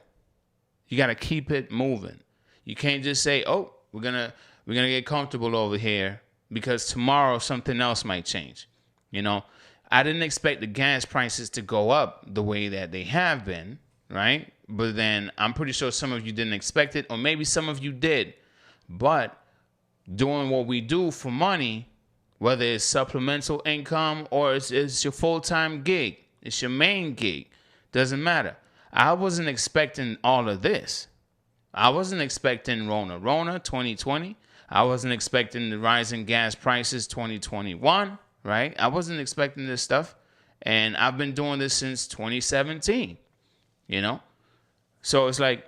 You got to keep it moving. You can't just say, oh, we're gonna get comfortable over here because tomorrow something else might change. You know, I didn't expect the gas prices to go up the way that they have been, right? But then I'm pretty sure some of you didn't expect it, or maybe some of you did. But doing what we do for money, whether it's supplemental income or it's your full-time gig, it's your main gig, doesn't matter. I wasn't expecting all of this. I wasn't expecting Rona 2020. I wasn't expecting the rising gas prices 2021, right? I wasn't expecting this stuff. And I've been doing this since 2017, you know? So it's like,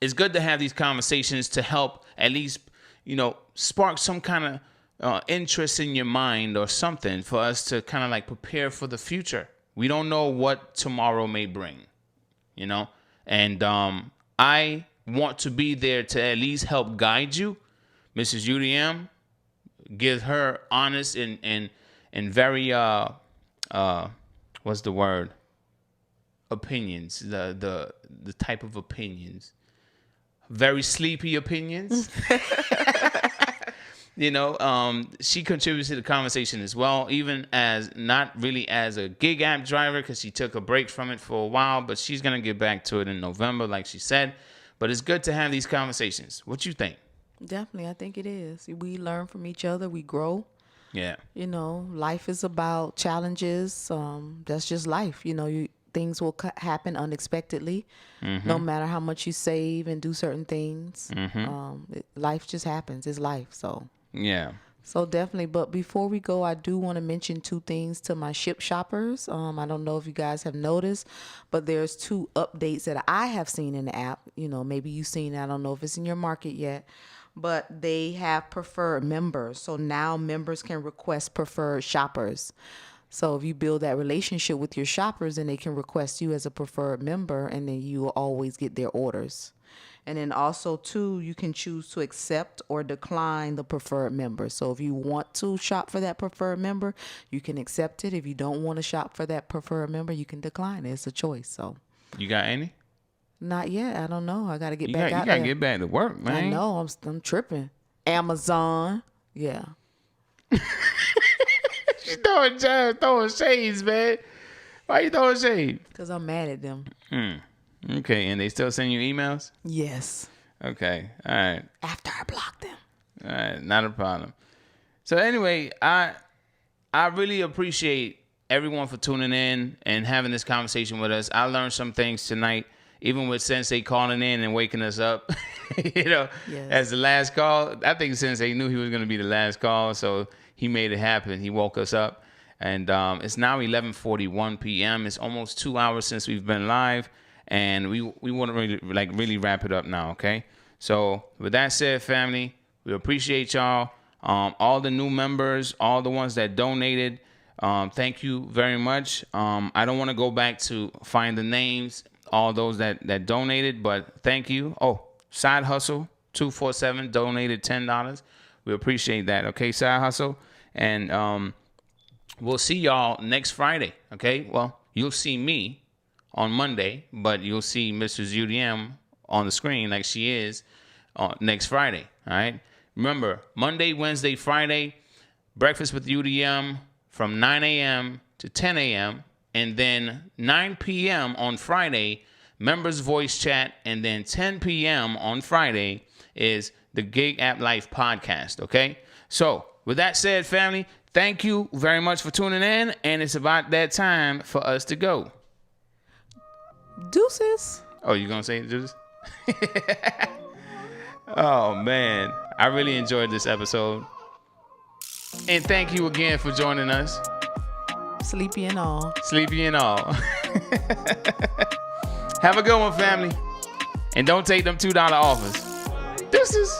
it's good to have these conversations to help at least, you know, spark some kind of interest in your mind or something for us to kind of like prepare for the future. We don't know what tomorrow may bring, you know? And I want to be there to at least help guide you. Mrs. UDM, give her honest and very what's the word? Opinions. The type of opinions. Very sleepy opinions. You know, she contributes to the conversation as well, even as not really as a gig app driver, because she took a break from it for a while, but she's going to get back to it in November, like she said. But it's good to have these conversations. What you think? Definitely, I think it is. We learn from each other. We grow. Yeah. You know, life is about challenges. That's just life. You know, things will happen unexpectedly. No matter how much you save and do certain things, life just happens. It's life. So yeah. So definitely. But before we go, I do want to mention 2 things to my ship shoppers. I don't know if you guys have noticed, but there's 2 updates that I have seen in the app. You know, maybe you've seen it. I don't know if it's in your market yet. But they have preferred members. So now members can request preferred shoppers. So if you build that relationship with your shoppers, then they can request you as a preferred member, and then you will always get their orders. And then also, too, you can choose to accept or decline the preferred member. So if you want to shop for that preferred member, you can accept it. If you don't want to shop for that preferred member, you can decline it. It's a choice. So you got any? Not yet. I don't know. I got to get back out there. You got to get back to work, man. I know. I'm tripping. Amazon. Yeah. She's throwing shades, man. Why you throwing shade? Because I'm mad at them. Okay. And they still send you emails? Yes. Okay. All right. After I block them. All right. Not a problem. So anyway, I really appreciate everyone for tuning in and having this conversation with us. I learned some things tonight. Even with Sensei calling in and waking us up, you know, as the last call. I think Sensei knew he was going to be the last call, so he made it happen. He woke us up, and it's now 11:41 p.m. It's almost 2 hours since we've been live, and we want to really wrap it up now, okay? So with that said, family, we appreciate y'all. All the new members, all the ones that donated, thank you very much. I don't want to go back to find the names. All those that donated, but thank you. Oh, Side Hustle 247 donated $10. We appreciate that. Okay, Side Hustle, and we'll see y'all next Friday. Okay, well, you'll see me on Monday, but you'll see Mrs. UDM on the screen like she is next Friday. All right. Remember, Monday, Wednesday, Friday, breakfast with UDM from 9 a.m. to 10 a.m. And then 9 p.m. on Friday, members voice chat. And then 10 p.m. on Friday is the Gig App Life podcast, okay? So with that said, family, thank you very much for tuning in. And it's about that time for us to go. Deuces. Oh, you going to say deuces? Oh, man. I really enjoyed this episode. And thank you again for joining us. Sleepy and all. Sleepy and all. Have a good one, family. And don't take them $2 offers. Deuces.